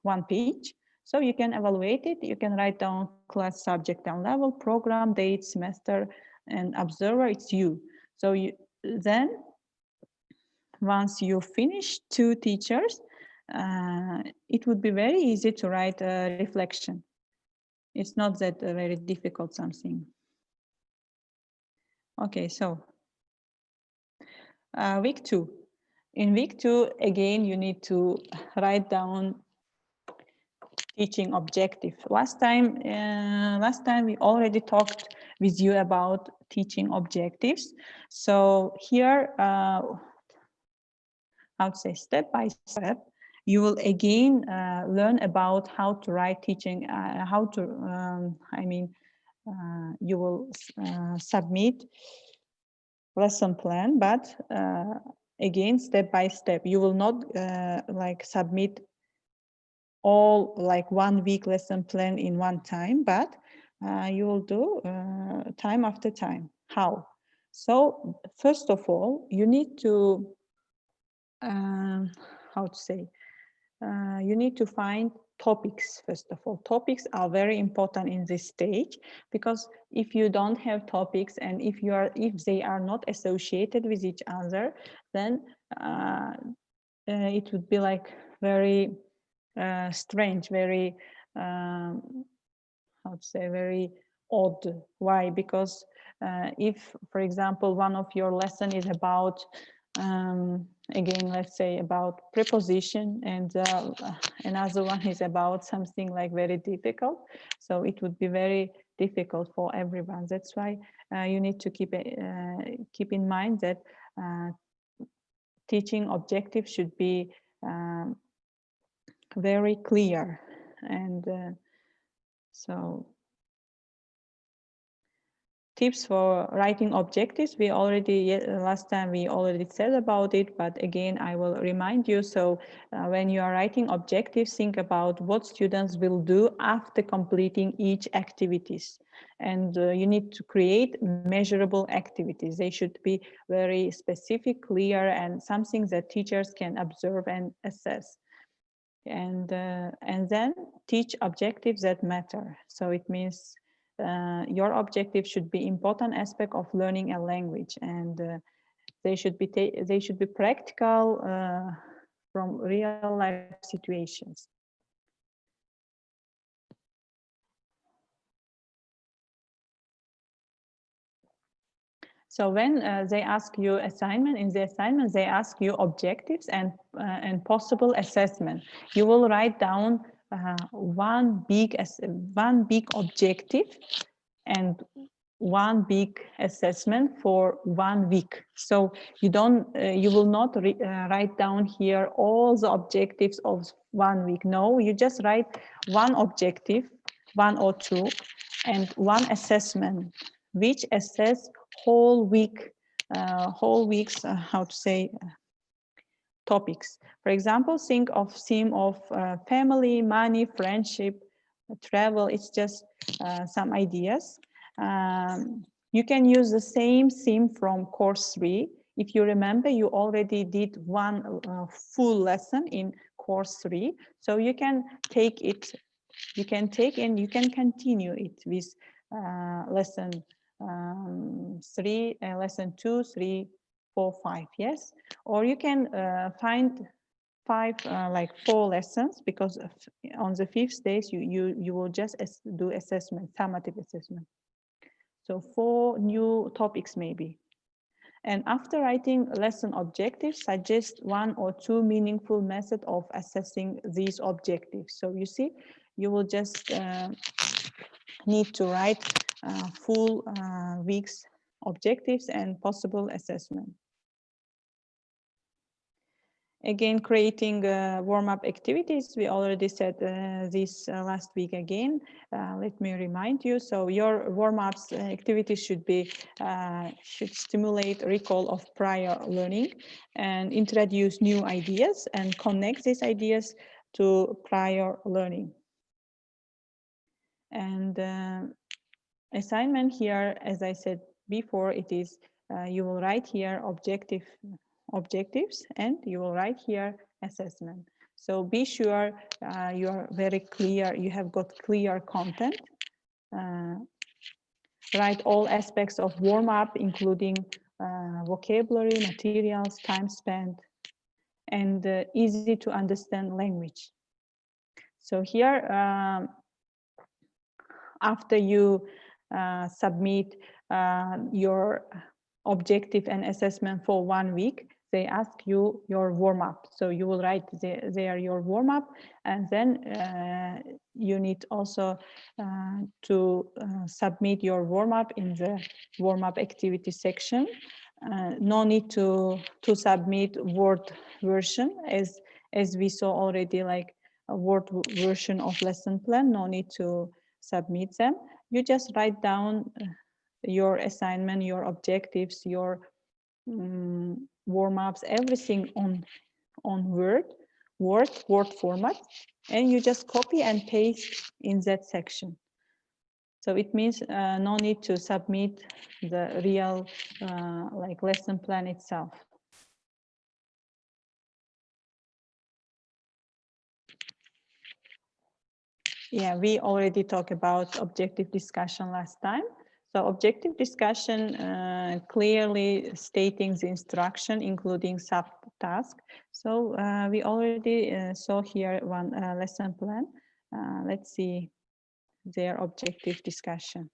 one page. So you can evaluate it. You can write down class, subject, and level, program, date, semester, and observer. It's you. So then once you finish 2 teachers, it would be very easy to write a reflection. It's not that very difficult something. Okay, so week 2. In week 2, again, you need to write down teaching objective. Last time we already talked with you about teaching objectives. So here, I would say step by step, you will again learn about how to write teaching, you will submit lesson plan, but again, step by step. You will not like submit all like 1 week lesson plan in one time, but you will do time after time. How? So first of all, you need to you need to find topics. First of all, topics are very important in this stage, because if you don't have topics and if they are not associated with each other, then it would be like very strange, very very odd. Why? Because if, for example, one of your lesson is about again, let's say about preposition, and another one is about something like very difficult, so it would be very difficult for everyone. That's why you need to keep in mind that teaching objectives should be very clear. And so tips for writing objectives, we already, last time we already said about it, but again, I will remind you. So when you are writing objectives, think about what students will do after completing each activities. And you need to create measurable activities. They should be very specific, clear, and something that teachers can observe and assess. And then teach objectives that matter. So it means your objective should be important aspect of learning a language, and they should be practical from real life situations. So when they ask you assignment, in the assignment they ask you objectives and possible assessment. You will write down one big objective and one big assessment for 1 week. So you will not write down here all the objectives of 1 week. No, you just write one objective, 1 or 2, and one assessment, which assess whole week's topics. For example, think of theme of family, money, friendship, travel. It's just some ideas. You can use the same theme from course 3. If you remember, you already did one full lesson in course 3. So you can take it, you can continue it with lesson 3, lesson 2, 3, 4, 5, yes? Or you can find 4 lessons, because on the 5th day you will just do assessment, summative assessment. So 4 new topics maybe. And after writing lesson objectives, suggest 1 or 2 meaningful methods of assessing these objectives. So you see, you will just need to write full week's objectives and possible assessment. Again, creating warm-up activities. We already said this last week again. Let me remind you. So your warm-ups activities should stimulate recall of prior learning and introduce new ideas and connect these ideas to prior learning. And assignment here, as I said before, it is you will write here objectives, and you will write here assessment. So be sure you are very clear, you have got clear content. Write all aspects of warm-up, including vocabulary, materials, time spent, and easy to understand language. So here, after you submit your objective and assessment for 1 week, they ask you your warm-up. So you will write there your warm-up, and then you need also to submit your warm-up in the warm-up activity section. No need to submit Word version, as we saw already, like a Word version of lesson plan. No need to submit them. You just write down your assignment, your objectives, your warm-ups, everything on Word format, and you just copy and paste in that section. So it means no need to submit the real like lesson plan itself. Yeah, we already talked about objective discussion last time. So objective discussion clearly stating the instruction, including subtask. So we already saw here one lesson plan. Let's see their objective discussion.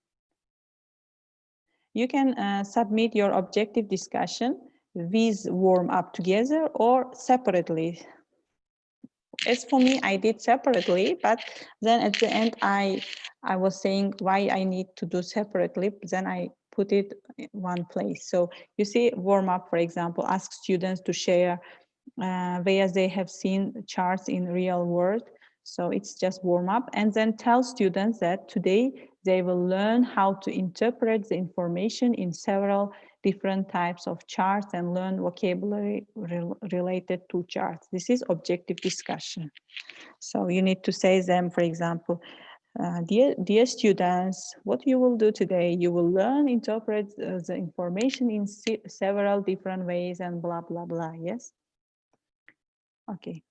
You can submit your objective discussion with warm-up together or separately. As for me, I did separately, but then at the end, I was saying why I need to do separately. Then I put it in one place. So you see, warm up, for example, ask students to share where they have seen charts in real world. So it's just warm up, and then tell students that today they will learn how to interpret the information in several different types of charts and learn vocabulary related to charts. This is objective discussion. So you need to say them, for example, dear students, what you will do today, you will learn interpret the information in several different ways and blah, blah, blah, yes? Okay.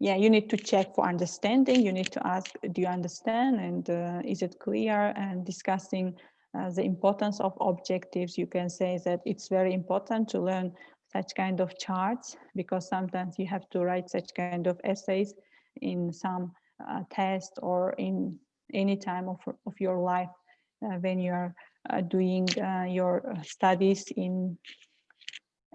Yeah, you need to check for understanding. You need to ask, do you understand? And is it clear? And discussing the importance of objectives. You can say that it's very important to learn such kind of charts, because sometimes you have to write such kind of essays in some test or in any time of your life when you are doing your studies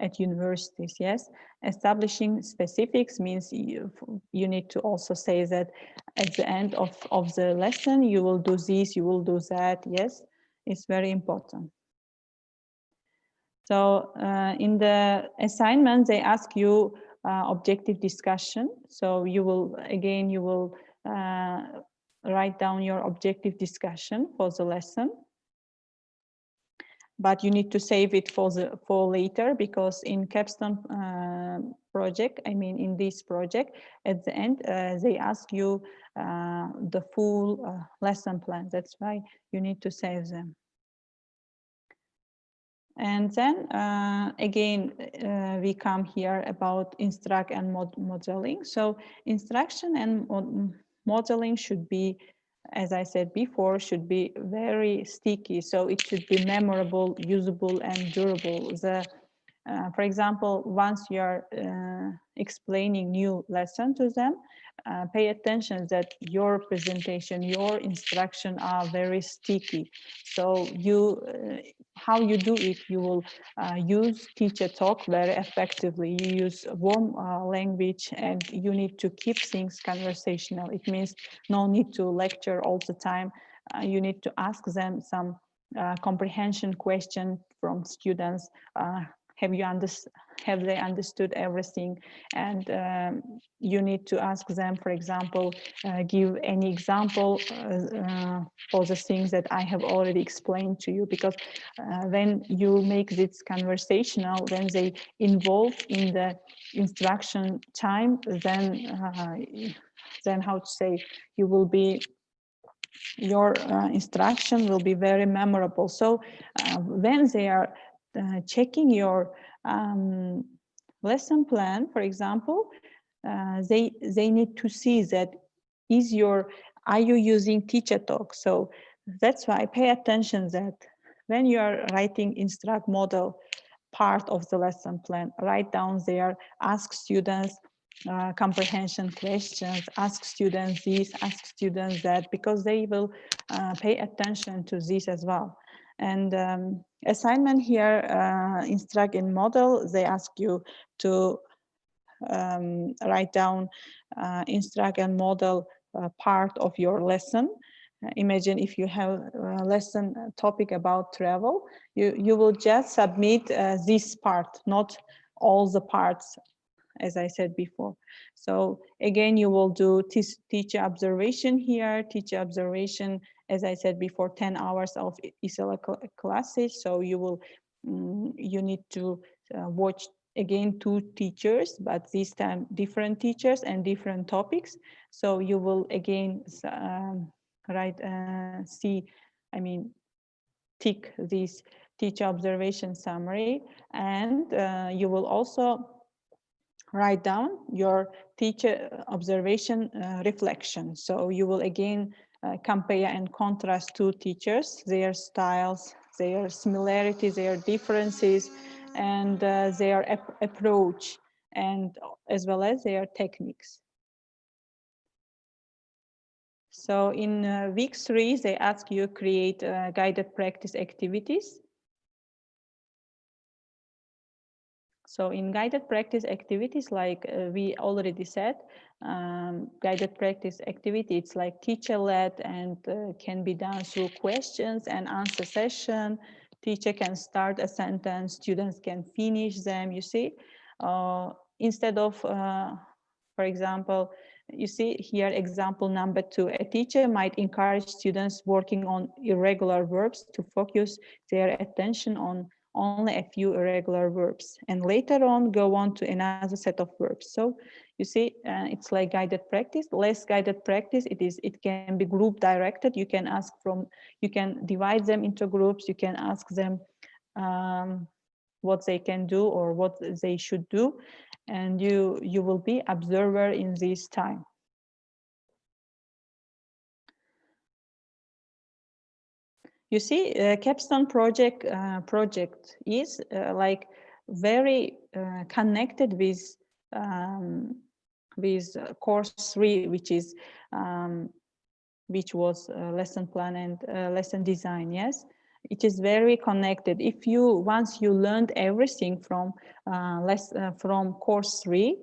at universities. Yes, establishing specifics means you need to also say that at the end of the lesson you will do this, you will do that. Yes, it's very important. So in the assignment they ask you objective discussion. So you will write down your objective discussion for the lesson, but you need to save it for later, because in capstone project, I mean in this project, at the end they ask you the full lesson plan. That's why you need to save them. And then again we come here about instruct and modeling. So instruction and modeling should be, as I said before, should be very sticky. So it should be memorable, usable, and durable. For example, once you are explaining new lesson to them, pay attention that your presentation, your instruction are very sticky. So how you do it, you will use teacher talk very effectively. You use warm language, and you need to keep things conversational. It means no need to lecture all the time. You need to ask them some comprehension question from students. Have they understood everything? And you need to ask them, for example, give any example for the things that I have already explained to you, because when you make this conversational, when they involve in the instruction time, then how to say, your instruction will be very memorable. So when they are checking your lesson plan, for example, they need to see that are you using teacher talk? So that's why pay attention that when you are writing instruct model part of the lesson plan, write down there, ask students comprehension questions, ask students this, ask students that, because they will pay attention to this as well. And assignment here, instruct in model, they ask you to write down instruct and model part of your lesson. Imagine if you have a lesson topic about travel, you will just submit this part, not all the parts, as I said before. So again, you will do teacher observation here, teacher observation, as I said before, 10 hours of ESOL classes. So you will, you need to watch again 2 teachers, but this time different teachers and different topics. So you will again tick this teacher observation summary, and you will also write down your teacher observation reflection. So you will again compare and contrast 2 teachers, their styles, their similarities, their differences, and their approach, and as well as their techniques. So in week 3, they ask you create guided practice activities. So in guided practice activities, like we already said, guided practice activity, it's like teacher-led and can be done through questions and answer session. Teacher can start a sentence, students can finish them, you see. Instead of, for example, you see here example number 2, a teacher might encourage students working on irregular verbs to focus their attention on only a few irregular verbs, and later on go on to another set of verbs. So you see, it's like guided practice. Less guided practice, it can be group directed. You can ask you can divide them into groups. You can ask them what they can do or what they should do, and you will be observer in this time. You see, capstone project is like very connected with course 3, which was lesson plan and lesson design. Yes, it is very connected. If once you learned everything from course 3,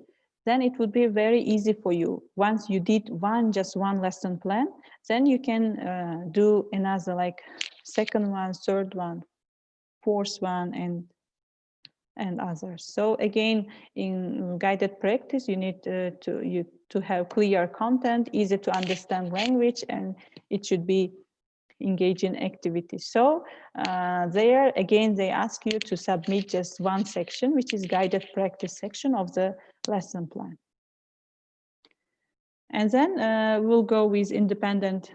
then it would be very easy for you. Once you did just one lesson plan, then you can do another, like second one, third one, fourth one, and others. So again, in guided practice, you need to have clear content, easy to understand language, and it should be engaging activities. So there again, they ask you to submit just one section, which is guided practice section of the lesson plan. And then we'll go with independent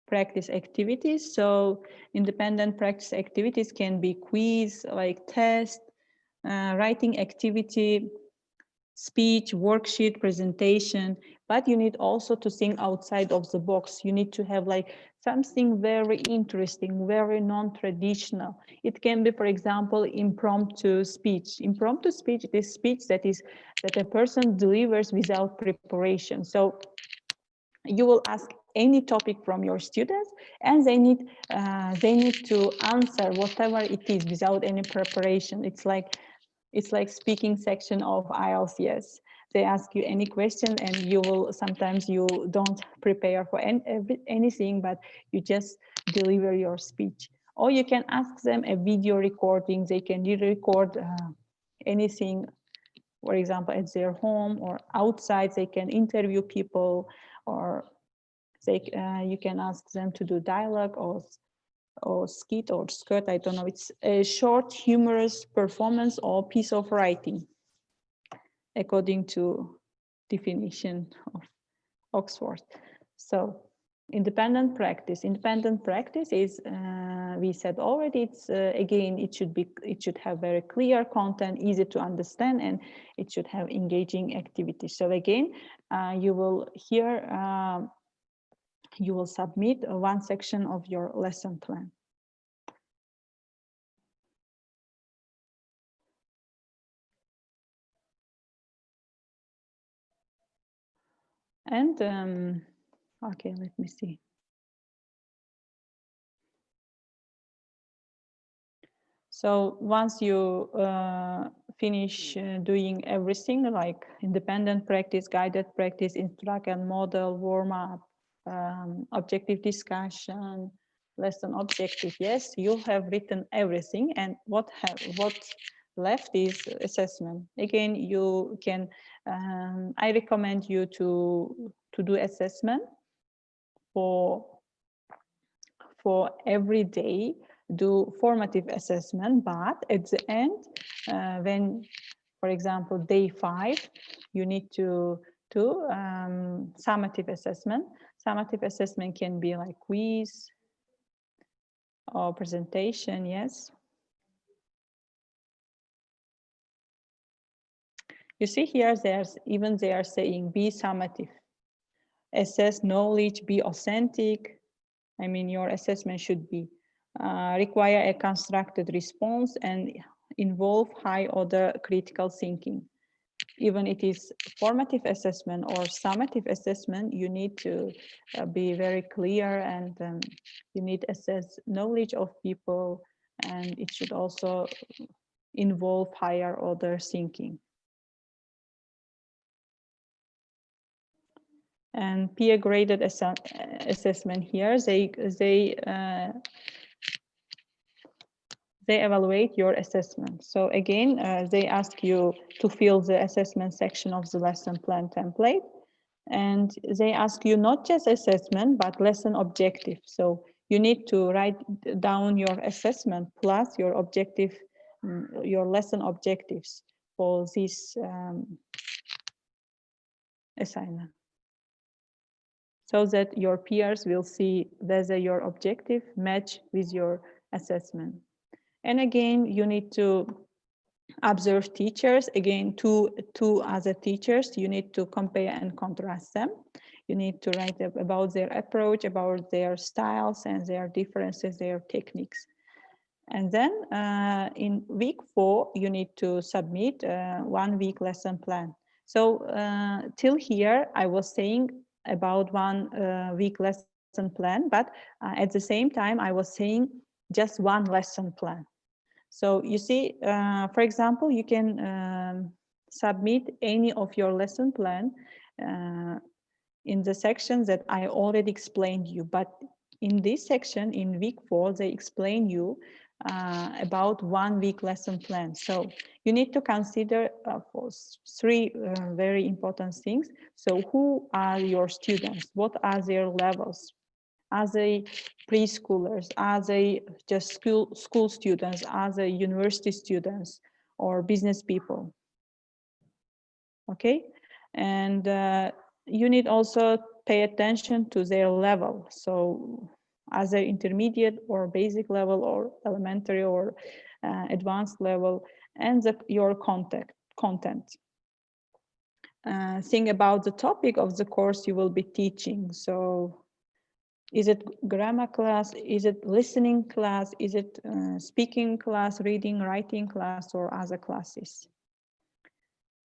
practice activities. So independent practice activities can be quiz, like test, writing activity, speech, worksheet, presentation, but you need also to think outside of the box. You need to have like something very interesting, very non-traditional. It can be, for example, impromptu speech. Impromptu speech is speech that a person delivers without preparation. So you will ask any topic from your students, and they need to answer whatever it is without any preparation. It's like speaking section of IELTS. Yes, they ask you any question, and sometimes you don't prepare for anything, but you just deliver your speech. Or you can ask them a video recording. They can record anything, for example, at their home or outside. They can interview people, or you can ask them to do dialogue or skit or skirt, I don't know. It's a short, humorous performance or piece of writing, according to definition of Oxford. So independent practice. Independent practice is, we said already, it's again, it should have very clear content, easy to understand, and it should have engaging activities. So again, you will here, you will submit one section of your lesson plan. And okay, let me see. So once you finish doing everything like independent practice, guided practice, instruct and model, warm up, objective discussion, lesson objective, yes, you have written everything. And what left is assessment. Again, you can, I recommend you to do assessment for every day. Do formative assessment, but at the end, when, for example, day 5, you need to do summative assessment. Summative assessment can be like quiz or presentation, yes. You see here, they are saying be summative, assess knowledge, be authentic. I mean, your assessment should be require a constructed response and involve high order critical thinking. Even it is formative assessment or summative assessment, you need to be very clear, and you need to assess knowledge of people, and it should also involve higher order thinking. And peer graded assessment here, they evaluate your assessment. So again, they ask you to fill the assessment section of the lesson plan template. And they ask you not just assessment, but lesson objective. So you need to write down your assessment plus your objective, your lesson objectives for this assignment, so that your peers will see whether your objective match with your assessment. And again, you need to observe teachers. Again, two other teachers, you need to compare and contrast them. You need to write about their approach, about their styles and their differences, their techniques. And then in week 4, you need to submit 1 week lesson plan. So till here, I was saying about 1 week lesson plan, but at the same time, I was saying just 1 lesson plan. So you see, for example, you can submit any of your lesson plan in the section that I already explained you. But in this section, in week 4, they explain you about 1 week lesson plan. So you need to consider for 3 very important things. So who are your students? What are their levels? Are they preschoolers? Are they just school students? Are they university students or business people? Okay, and you need also pay attention to their level. So are they intermediate or basic level or elementary or advanced level, and your content. Think about the topic of the course you will be teaching. So is it grammar class? Is it listening class? Is it speaking class, reading, writing class, or other classes?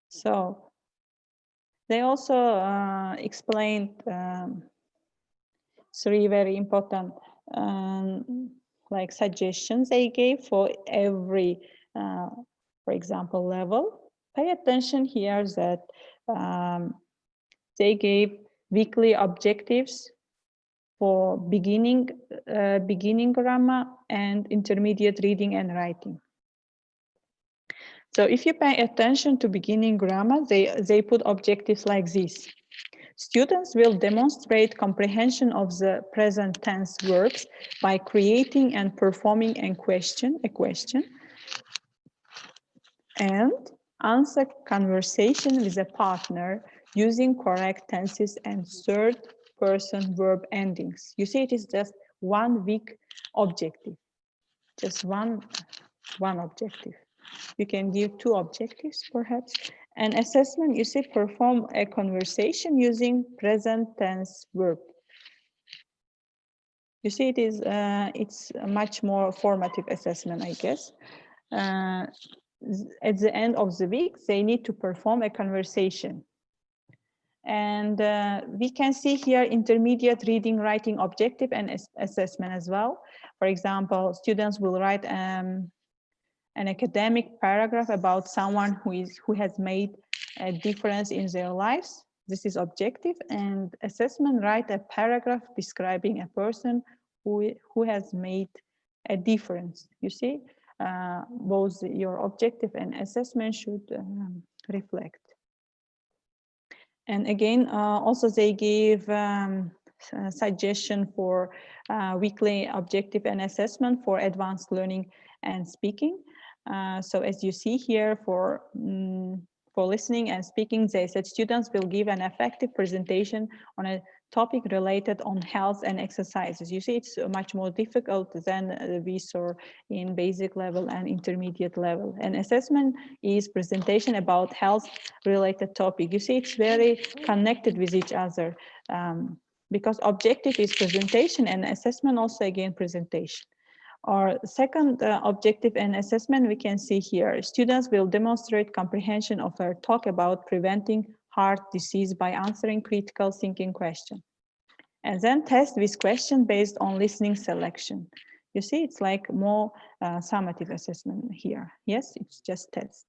So they also explained 3 very important like suggestions they gave for every, for example, level. Pay attention here that they gave weekly objectives for beginning grammar and intermediate reading and writing. So if you pay attention to beginning grammar, they put objectives like this. Students will demonstrate comprehension of the present tense verbs by creating and performing a question, and answer conversation with a partner using correct tenses and third person, verb endings. You see, it is just 1 week objective, just one objective. You can give 2 objectives perhaps. And assessment, you see, perform a conversation using present tense verb. You see, it is it's a much more formative assessment, I guess. At the end of the week, they need to perform a conversation. And we can see here intermediate reading, writing objective and assessment as well. For example, students will write an academic paragraph about someone who has made a difference in their lives. This is objective. And assessment, write a paragraph describing a person who has made a difference. You see, both your objective and assessment should reflect. And again, also they give suggestion for weekly objective and assessment for advanced learning and speaking. So as you see here, for listening and speaking, they said students will give an effective presentation on a topic related on health and exercises. You see, it's much more difficult than we saw in basic level and intermediate level. And assessment is presentation about health related topic. You see, it's very connected with each other because objective is presentation and assessment also again presentation. Our second objective and assessment we can see here. Students will demonstrate comprehension of our talk about preventing heart disease by answering critical thinking question. And then test with question based on listening selection. You see, it's like more summative assessment here. Yes, it's just test.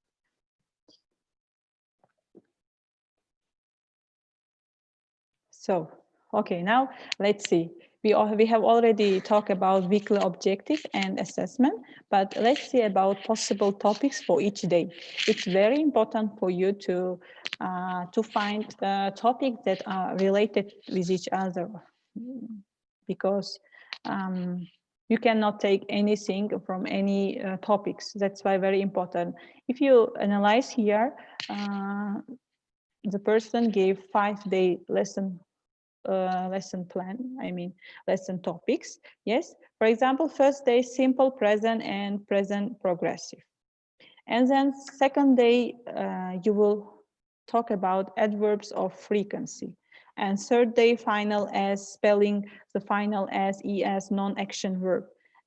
So, okay, now let's see. We have already talked about weekly objective and assessment, but let's see about possible topics for each day. It's very important for you to find topics that are related with each other, because you cannot take anything from any topics. That's why very important. If you analyze here, the person gave 5-day lesson plan, lesson topics. Yes, for example, first day, simple present and present progressive. And then second day, you will talk about adverbs of frequency. And third day, final as, spelling the final as, es, non-action verb.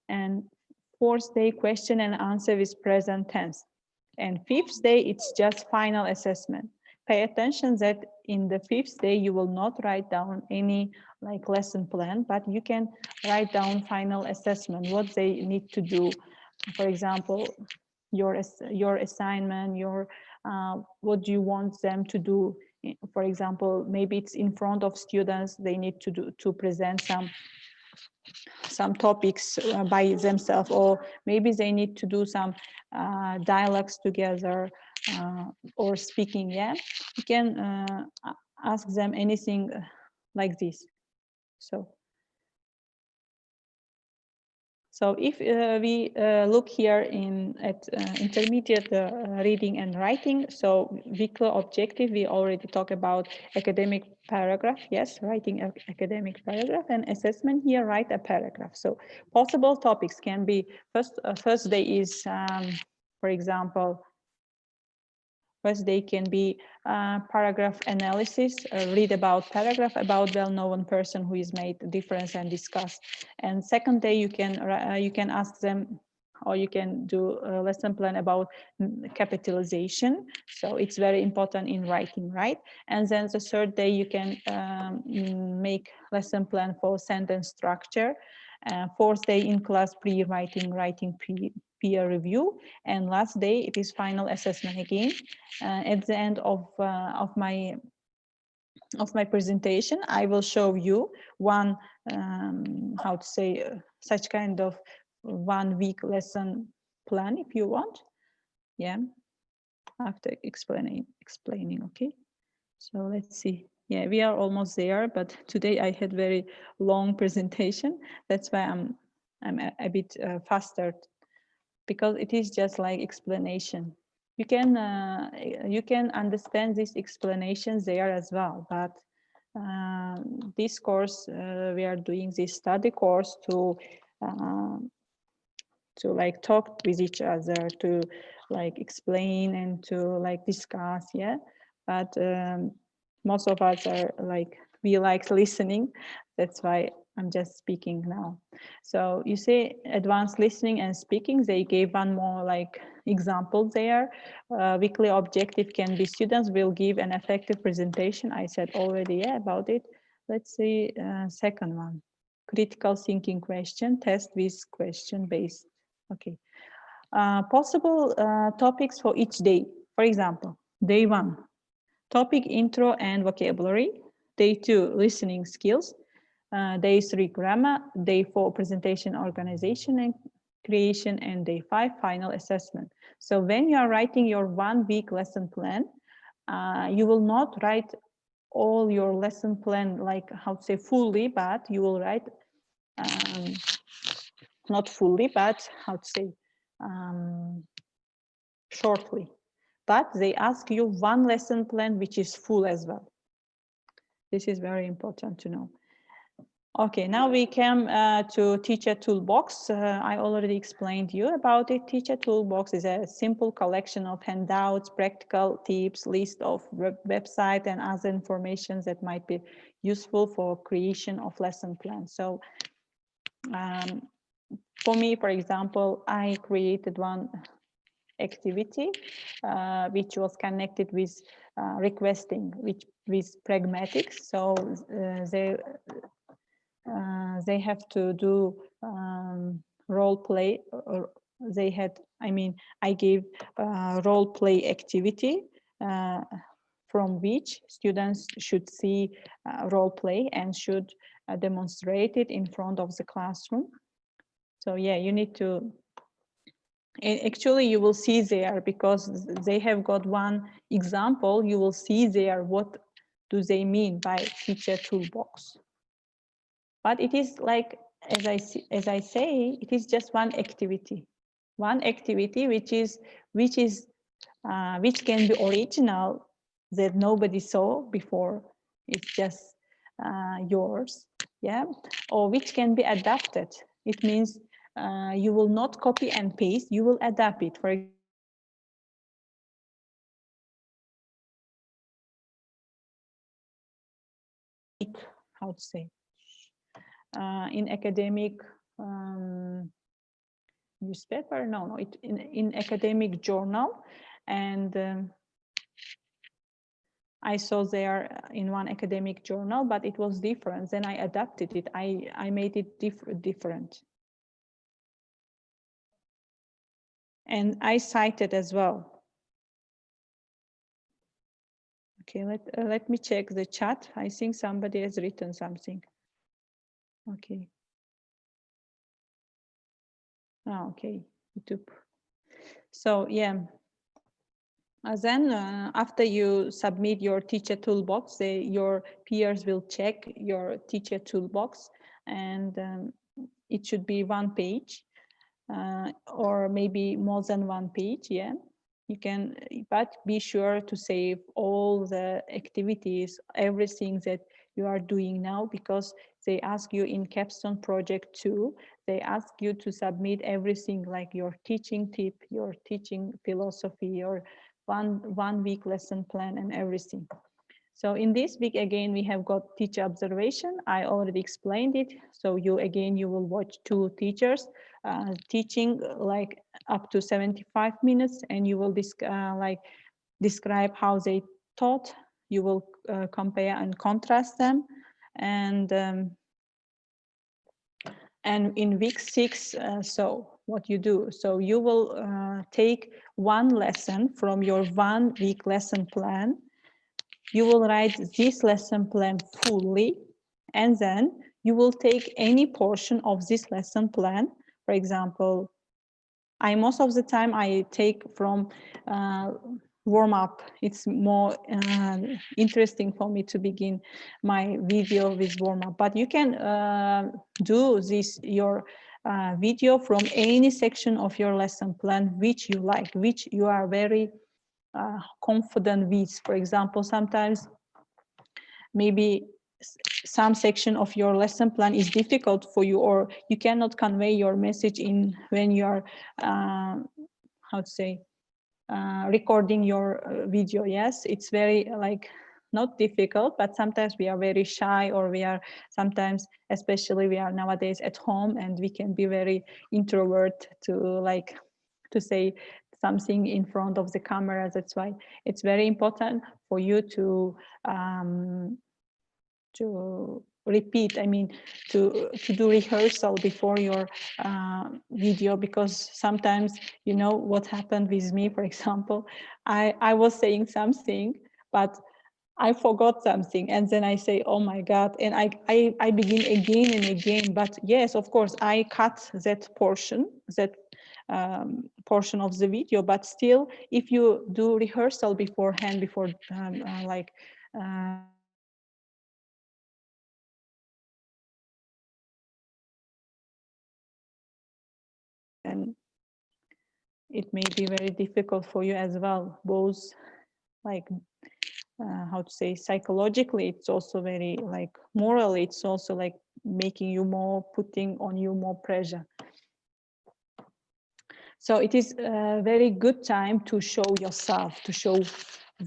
And fourth day, question and answer with present tense. And fifth day, it's just final assessment. Pay attention that in the fifth day, you will not write down any like lesson plan, but you can write down final assessment, what they need to do. For example, your assignment, what do you want them to do? For example, maybe it's in front of students, they need to present some topics by themselves, or maybe they need to do some dialogues together or speaking. Yeah, you can ask them anything like this. So if we look here at intermediate reading and writing, so weekly objective, we already talked about academic paragraph. Yes, writing academic paragraph, and assessment here, write a paragraph. So possible topics can be first day is, for example, first day can be paragraph analysis, read about paragraph about well-known person who has made a difference and discuss. And second day you can ask them, or you can do a lesson plan about capitalization. So it's very important in writing, right? And then the third day you can make lesson plan for sentence structure. Fourth day in class, pre-writing, writing peer review, and last day it is final assessment again. At the end of my presentation, I will show you one such kind of 1 week lesson plan if you want. Yeah, after explaining. Okay, so let's see. Yeah, we are almost there, but today I had very long presentation. That's why I'm a bit faster, because it is just like explanation. You can understand these explanations there as well, but this course, we are doing this study course to like talk with each other, to like explain and to like discuss, yeah. But most of us are like, we like listening. That's why I'm just speaking now. So you see, advanced listening and speaking, they gave one more like example there. Weekly objective can be students will give an effective presentation. I said already, yeah, about it. Let's see, second one. Critical thinking question, test with question based. Okay. Possible topics for each day. For example, day 1, topic intro and vocabulary. Day 2, listening skills. Day 3, grammar. Day 4, presentation organization and creation. And day 5, final assessment. So when you are writing your 1-week lesson plan, you will not write all your lesson plan like how to say fully, but you will write not fully, but how to say shortly. But they ask you one lesson plan which is full as well. This is very important to know. Okay, now we come to Teacher Toolbox. I already explained you about it. Teacher Toolbox is a simple collection of handouts, practical tips, list of website and other information that might be useful for creation of lesson plans. So for me, for example, I created one activity which was connected with requesting, with pragmatics. So they have to do role play. Or they had, I mean, I gave role play activity from which students should see role play and should demonstrate it in front of the classroom. So yeah, you need to, actually you will see there, because they have got one example, you will see there what do they mean by Teacher Toolbox. But it is like, as I say, it is just one activity which can be original, that nobody saw before. It's just yours, yeah, or which can be adapted. It means you will not copy and paste, you will adapt it. For how to say, in academic newspaper, no, in academic journal, and I saw there in one academic journal, but it was different. Then I adapted it. I made it different. And I cited as well. Okay, let me check the chat. I think somebody has written something. Okay. Oh, okay, YouTube. So yeah. Then after you submit your Teacher Toolbox, your peers will check your Teacher Toolbox, and it should be 1 page or maybe more than 1 page. Yeah, you can, but be sure to save all the activities, everything that you are doing now, because they ask you in Capstone Project 2, they ask you to submit everything, like your teaching tip, your teaching philosophy, your one week lesson plan and everything. So in this week, again, we have got teacher observation. I already explained it. So you will watch 2 teachers teaching like up to 75 minutes, and you will describe how they taught. You will compare and contrast them. And in week 6, so what you do, so you will take 1 lesson from your 1 week lesson plan. You will write this lesson plan fully, and then you will take any portion of this lesson plan. For example, most of the time I take from warm up. It's more interesting for me to begin my video with warm up, but you can do your video from any section of your lesson plan which you like, which you are very confident with. For example, sometimes maybe some section of your lesson plan is difficult for you, or you cannot convey your message in when you are how to say recording your video. Yes, it's very like not difficult, but sometimes we are very shy, or we are sometimes, especially we are nowadays at home, and we can be very introvert to like to say something in front of the camera. That's why it's very important for you to repeat, I mean, to do rehearsal before your video, because sometimes, you know, what happened with me, for example, I was saying something, but I forgot something, and then I say, oh my God, and I begin again and again. But yes, of course, I cut that portion, portion of the video, but still, if you do rehearsal beforehand, before and it may be very difficult for you as well, both like how to say, psychologically, it's also very like morally, it's also like making you more, putting on you more pressure. So it is a very good time to show yourself, to show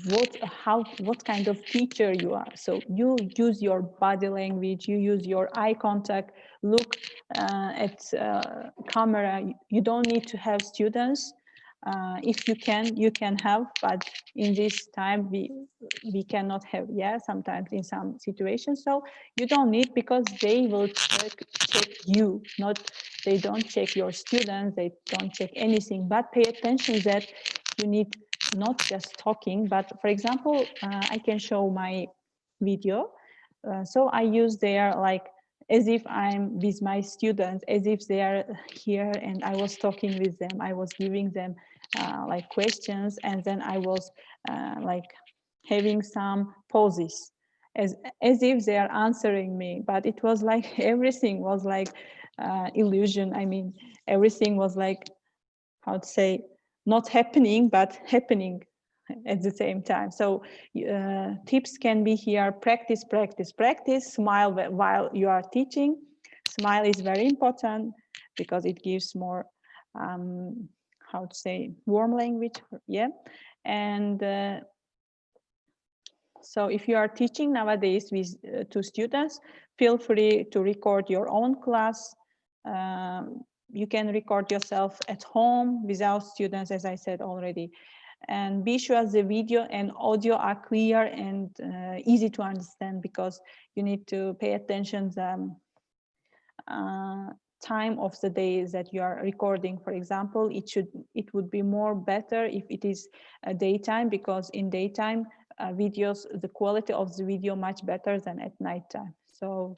what kind of teacher you are. So you use your body language, you use your eye contact, look at camera. You don't need to have students. If you can have, but in this time we cannot have, yeah, sometimes in some situations. So you don't need, because they will check you, not, they don't check your students, they don't check anything, but pay attention that you need not just talking, but for example, I can show my video. So I use there like as if I'm with my students, as if they are here and I was talking with them. I was giving them like questions, and then I was like having some pauses as if they are answering me. But it was like everything was like illusion. I mean, everything was like, how to say, not happening, but happening at the same time. So tips can be here: practice, practice, practice. Smile while you are teaching. Smile is very important because it gives more, how to say, warm language. Yeah. And so if you are teaching nowadays with to students, feel free to record your own class. You can record yourself at home without students, as I said already. And be sure the video and audio are clear and easy to understand, because you need to pay attention the time of the day that you are recording. For example, it would be more better if it is daytime, because in daytime videos, the quality of the video much better than at nighttime. So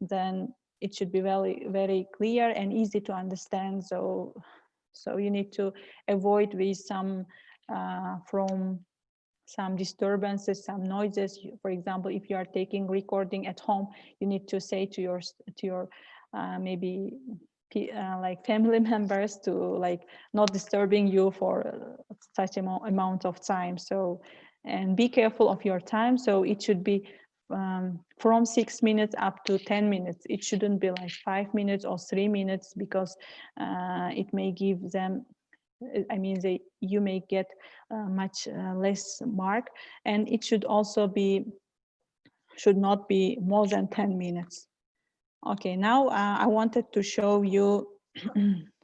then it should be very, very clear and easy to understand. So you need to avoid with some from some disturbances, some noises. For example, if you are taking recording at home, you need to say to your maybe like family members to like not disturbing you for such amount of time. So, and be careful of your time. So it should be from 6 minutes up to 10 minutes. It shouldn't be like 5 minutes or 3 minutes, because it may give them, I mean, you may get much less mark, and it should also be, should not be more than 10 minutes. Okay, now I wanted to show you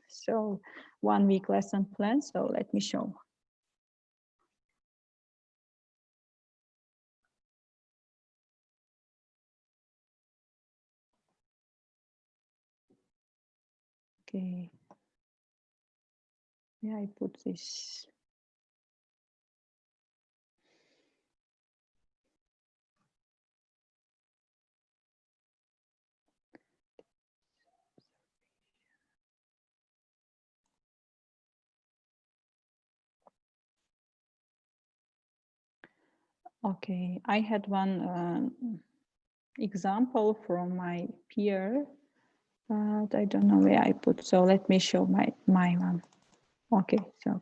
so 1 week lesson plan. So let me show. Okay. Yeah, I put this. Okay, I had one example from my peer, but I don't know where I put. So let me show my one. Okay, so.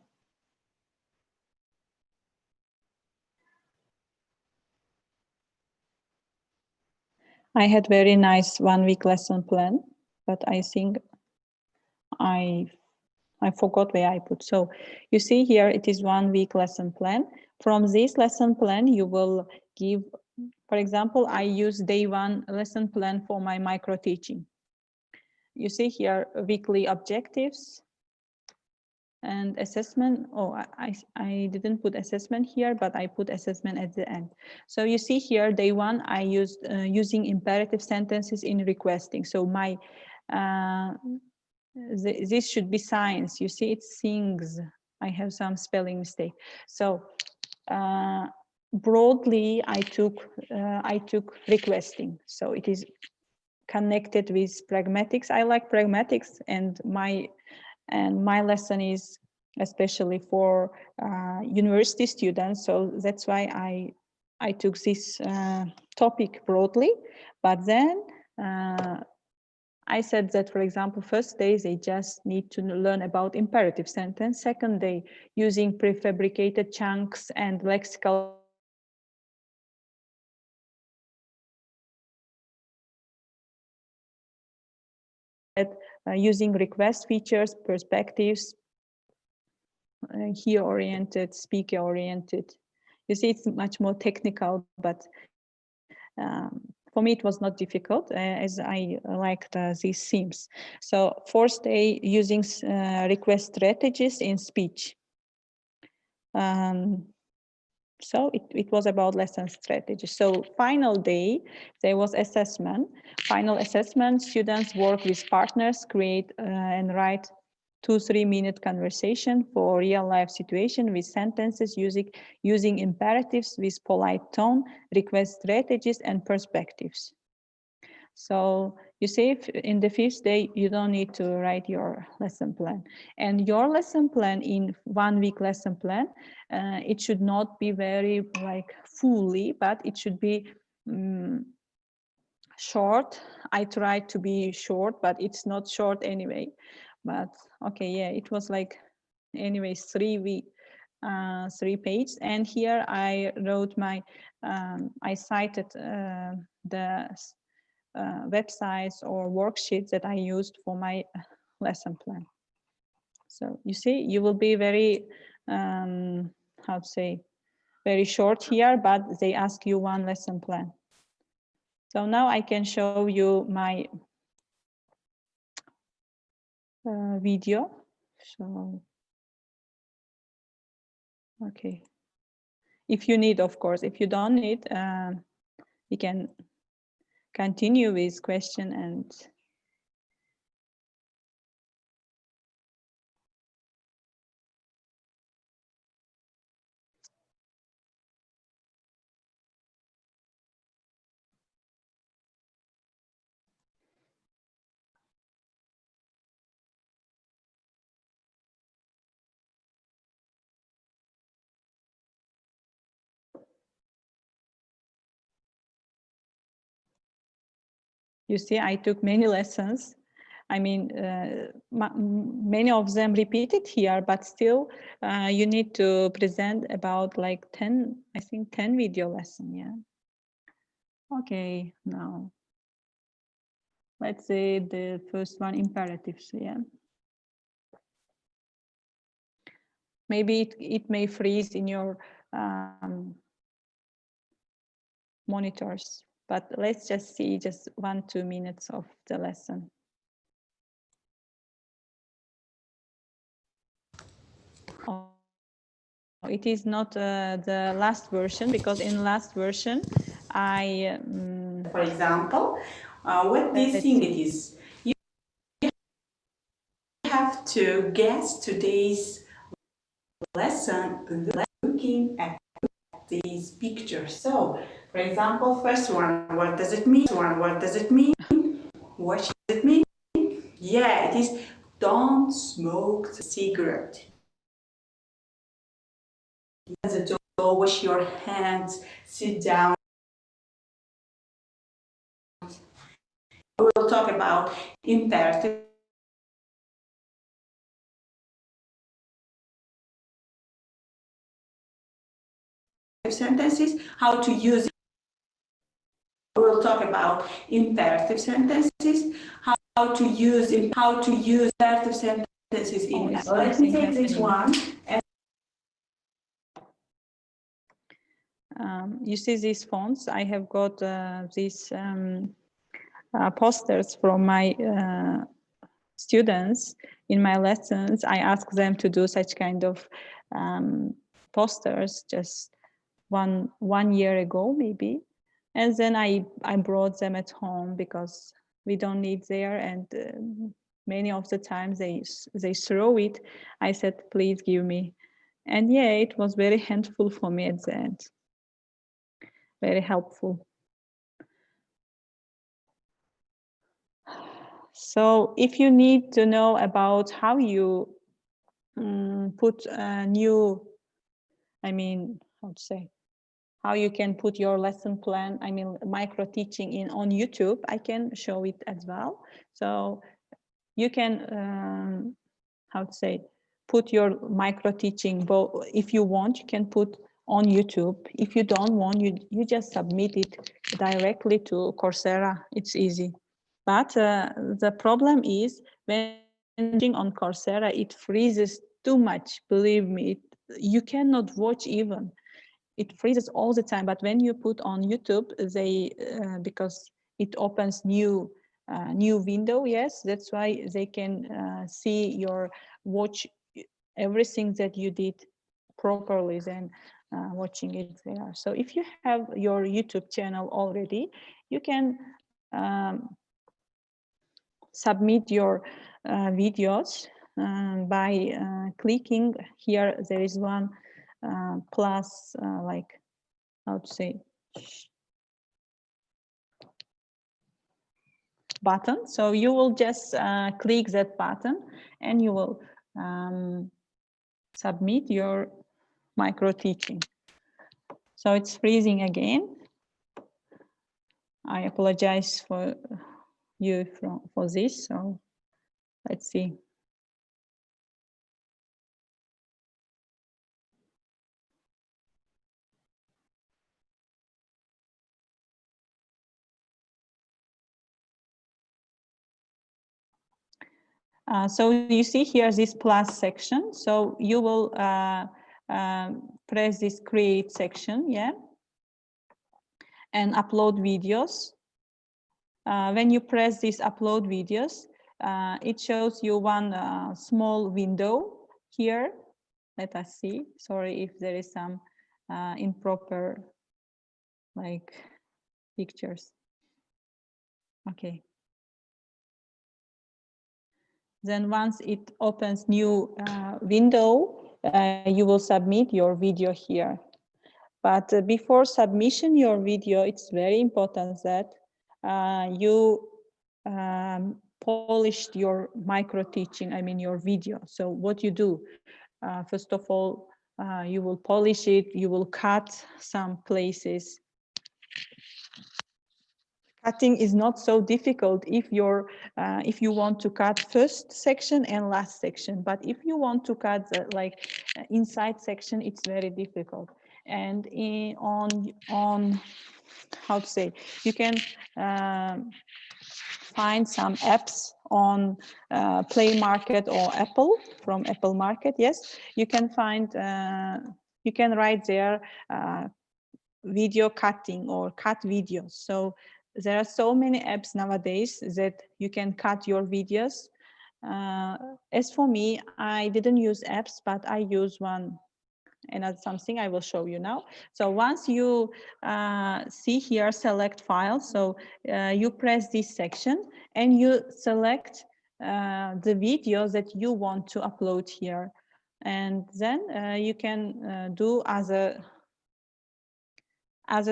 I had very nice 1 week lesson plan, but I think I forgot where I put. So you see here, it is 1 week lesson plan. From this lesson plan, you will give, for example, I use day 1 lesson plan for my micro teaching. You see here weekly objectives and assessment. Oh, I didn't put assessment here, but I put assessment at the end. So you see here, day 1, I used using imperative sentences in requesting. So my this should be science. You see, it's things. I have some spelling mistake. So broadly, I took requesting. So it is connected with pragmatics. I like pragmatics, and my lesson is especially for university students. So that's why I took this topic broadly. But then I said that, for example, first day, they just need to learn about imperative sentence. Second day, using prefabricated chunks and lexical using request features, perspectives, here-oriented, speaker-oriented. You see, it's much more technical, but for me, it was not difficult as I liked these themes. So fourth day, using request strategies in speech. So it was about lesson strategy. So final day, there was assessment. Final assessment, students work with partners, create and write 2-3 minute conversation for real life situation with sentences using imperatives with polite tone, request strategies and perspectives. So you see, if in the 5th day, you don't need to write your lesson plan. And your lesson plan in 1 week lesson plan, it should not be very like fully, but it should be short. I tried to be short, but it's not short anyway. But okay, yeah, it was like, anyways, 3 pages. And here I wrote my, I cited the websites or worksheets that I used for my lesson plan. So you see, you will be very, how to say, very short here, but they ask you 1 lesson plan. So now I can show you my video. So, okay. If you need, of course, if you don't need, you can continue with question and you see, I took many lessons. I mean, many of them repeated here, but still you need to present about like 10, I think 10 video lesson, yeah. Okay, now let's say the first one, imperatives, yeah. Maybe it may freeze in your monitors, but let's just see just 1-2 minutes of the lesson. Oh, it is not the last version, because in last version, I, for example, what do you think it is? You have to guess today's lesson looking at these pictures. So, for example, first one, what does it mean? What does it mean? What does it mean? Yeah, it is don't smoke the cigarette. The door, wash your hands, sit down. We will talk about imperative sentences, how to use We'll talk about imperative sentences, how to use imperative sentences in. Let me take this one. You see these fonts? I have got these posters from my students in my lessons. I ask them to do such kind of posters just one year ago, maybe. And then I brought them at home because we don't need there. And many of the times they throw it. I said, please give me. And yeah, it was very helpful for me at the end. Very helpful. So if you need to know about how you put a new, how to say, how you can put your lesson plan, micro teaching on YouTube, I can show it as well. So you can, how to say, put your micro teaching, if you want, you can put on YouTube. If you don't want, you just submit it directly to Coursera. It's easy. But the problem is when teaching on Coursera, it freezes too much. Believe me, you cannot watch even. It freezes all the time. But when you put on YouTube, they because it opens new window. Yes, that's why they can see watch everything that you did properly. Then watching it there. So if you have your YouTube channel already, you can submit your videos by clicking here. There is one plus, like, how to say, button. So you will just click that button and you will submit your micro teaching. So it's freezing again. I apologize for you for this. So let's see. So you see here this plus section. So you will press this create section, yeah, and upload videos. When you press this upload videos, it shows you one small window here. Let us see. Sorry if there is some improper like pictures. Okay. Then once it opens new window, you will submit your video here. But before submission your video, it's very important that you polished your micro teaching, your video. So what you do, first of all, you will polish it, you will cut some places. Cutting is not so difficult if you want to cut first section and last section, but if you want to cut the inside section, it's very difficult. And on how to say, you can find some apps on Play Market or Apple, from Apple Market. Yes, you can find, you can write there video cutting or cut videos. So there are so many apps nowadays that you can cut your videos. As for me, I didn't use apps, but I use one, and that's something I will show you now. So once you see here, select file. So you press this section and you select the video that you want to upload here. And then you can do other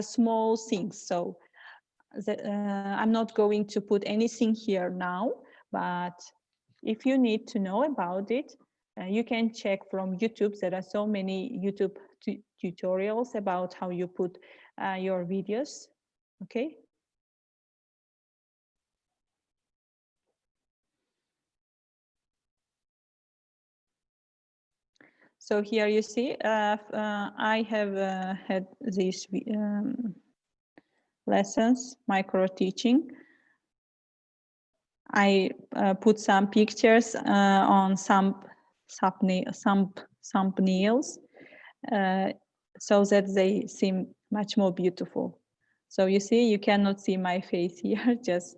small things. So I'm not going to put anything here now, but if you need to know about it, you can check from YouTube. There are so many YouTube tutorials about how you put your videos. Okay. So here you see, I have had this lessons, micro teaching. I put some pictures on some thumbnails so that they seem much more beautiful. So you see, you cannot see my face here, just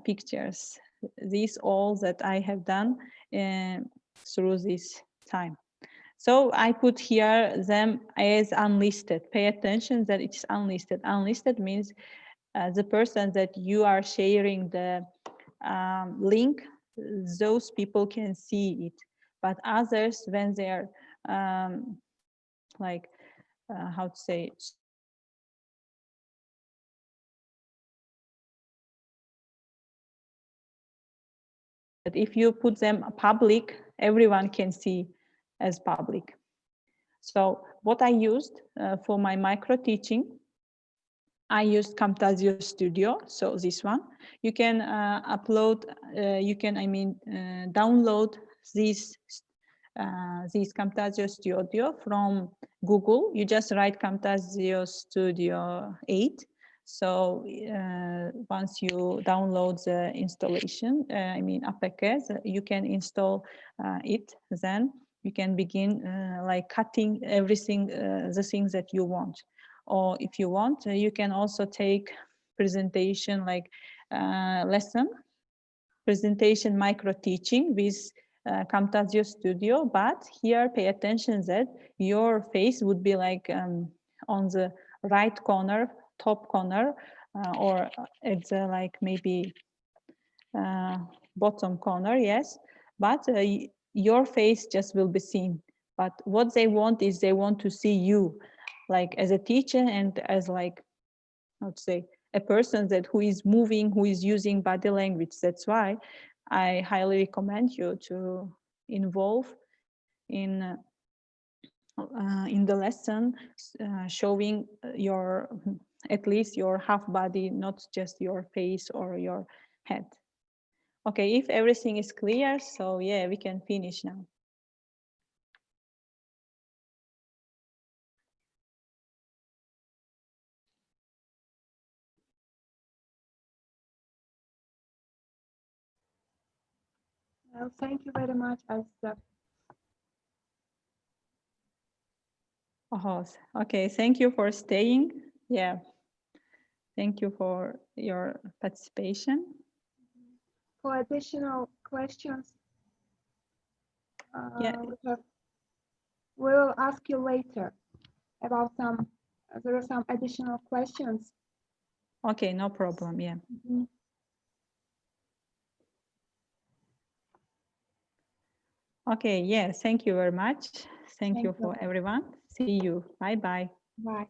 pictures. These all that I have done through this time. So I put here them as unlisted. Pay attention that it's unlisted. Unlisted means the person that you are sharing the link, those people can see it. But others, when they're like, how to say, but if you put them public, everyone can see as public. So what I used for my micro teaching, I used Camtasia Studio, so this one. You can upload, download this Camtasia Studio from Google. You just write Camtasia Studio 8. So once you download the installation, APK, you can install it. Then you can begin like cutting everything, the things that you want. Or if you want, you can also take presentation like lesson, presentation micro teaching with Camtasia Studio, but here pay attention that your face would be like on the right corner, top corner, or at the like maybe bottom corner, yes, but your face just will be seen. But what they want is they want to see you like as a teacher and as like, how to say, a person that who is moving, who is using body language. That's why I highly recommend you to involve in the lesson, showing your, at least your half body, not just your face or your head. Okay, if everything is clear, so yeah, we can finish now. Well, thank you very much, Aziza. Oh, okay, thank you for staying. Yeah, thank you for your participation. For additional questions, Yeah. we will ask you later about some, there are some additional questions. Okay, no problem, yeah. Mm-hmm. Okay, yeah, thank you very much. Thank you for everyone. See you. Bye-bye. Bye.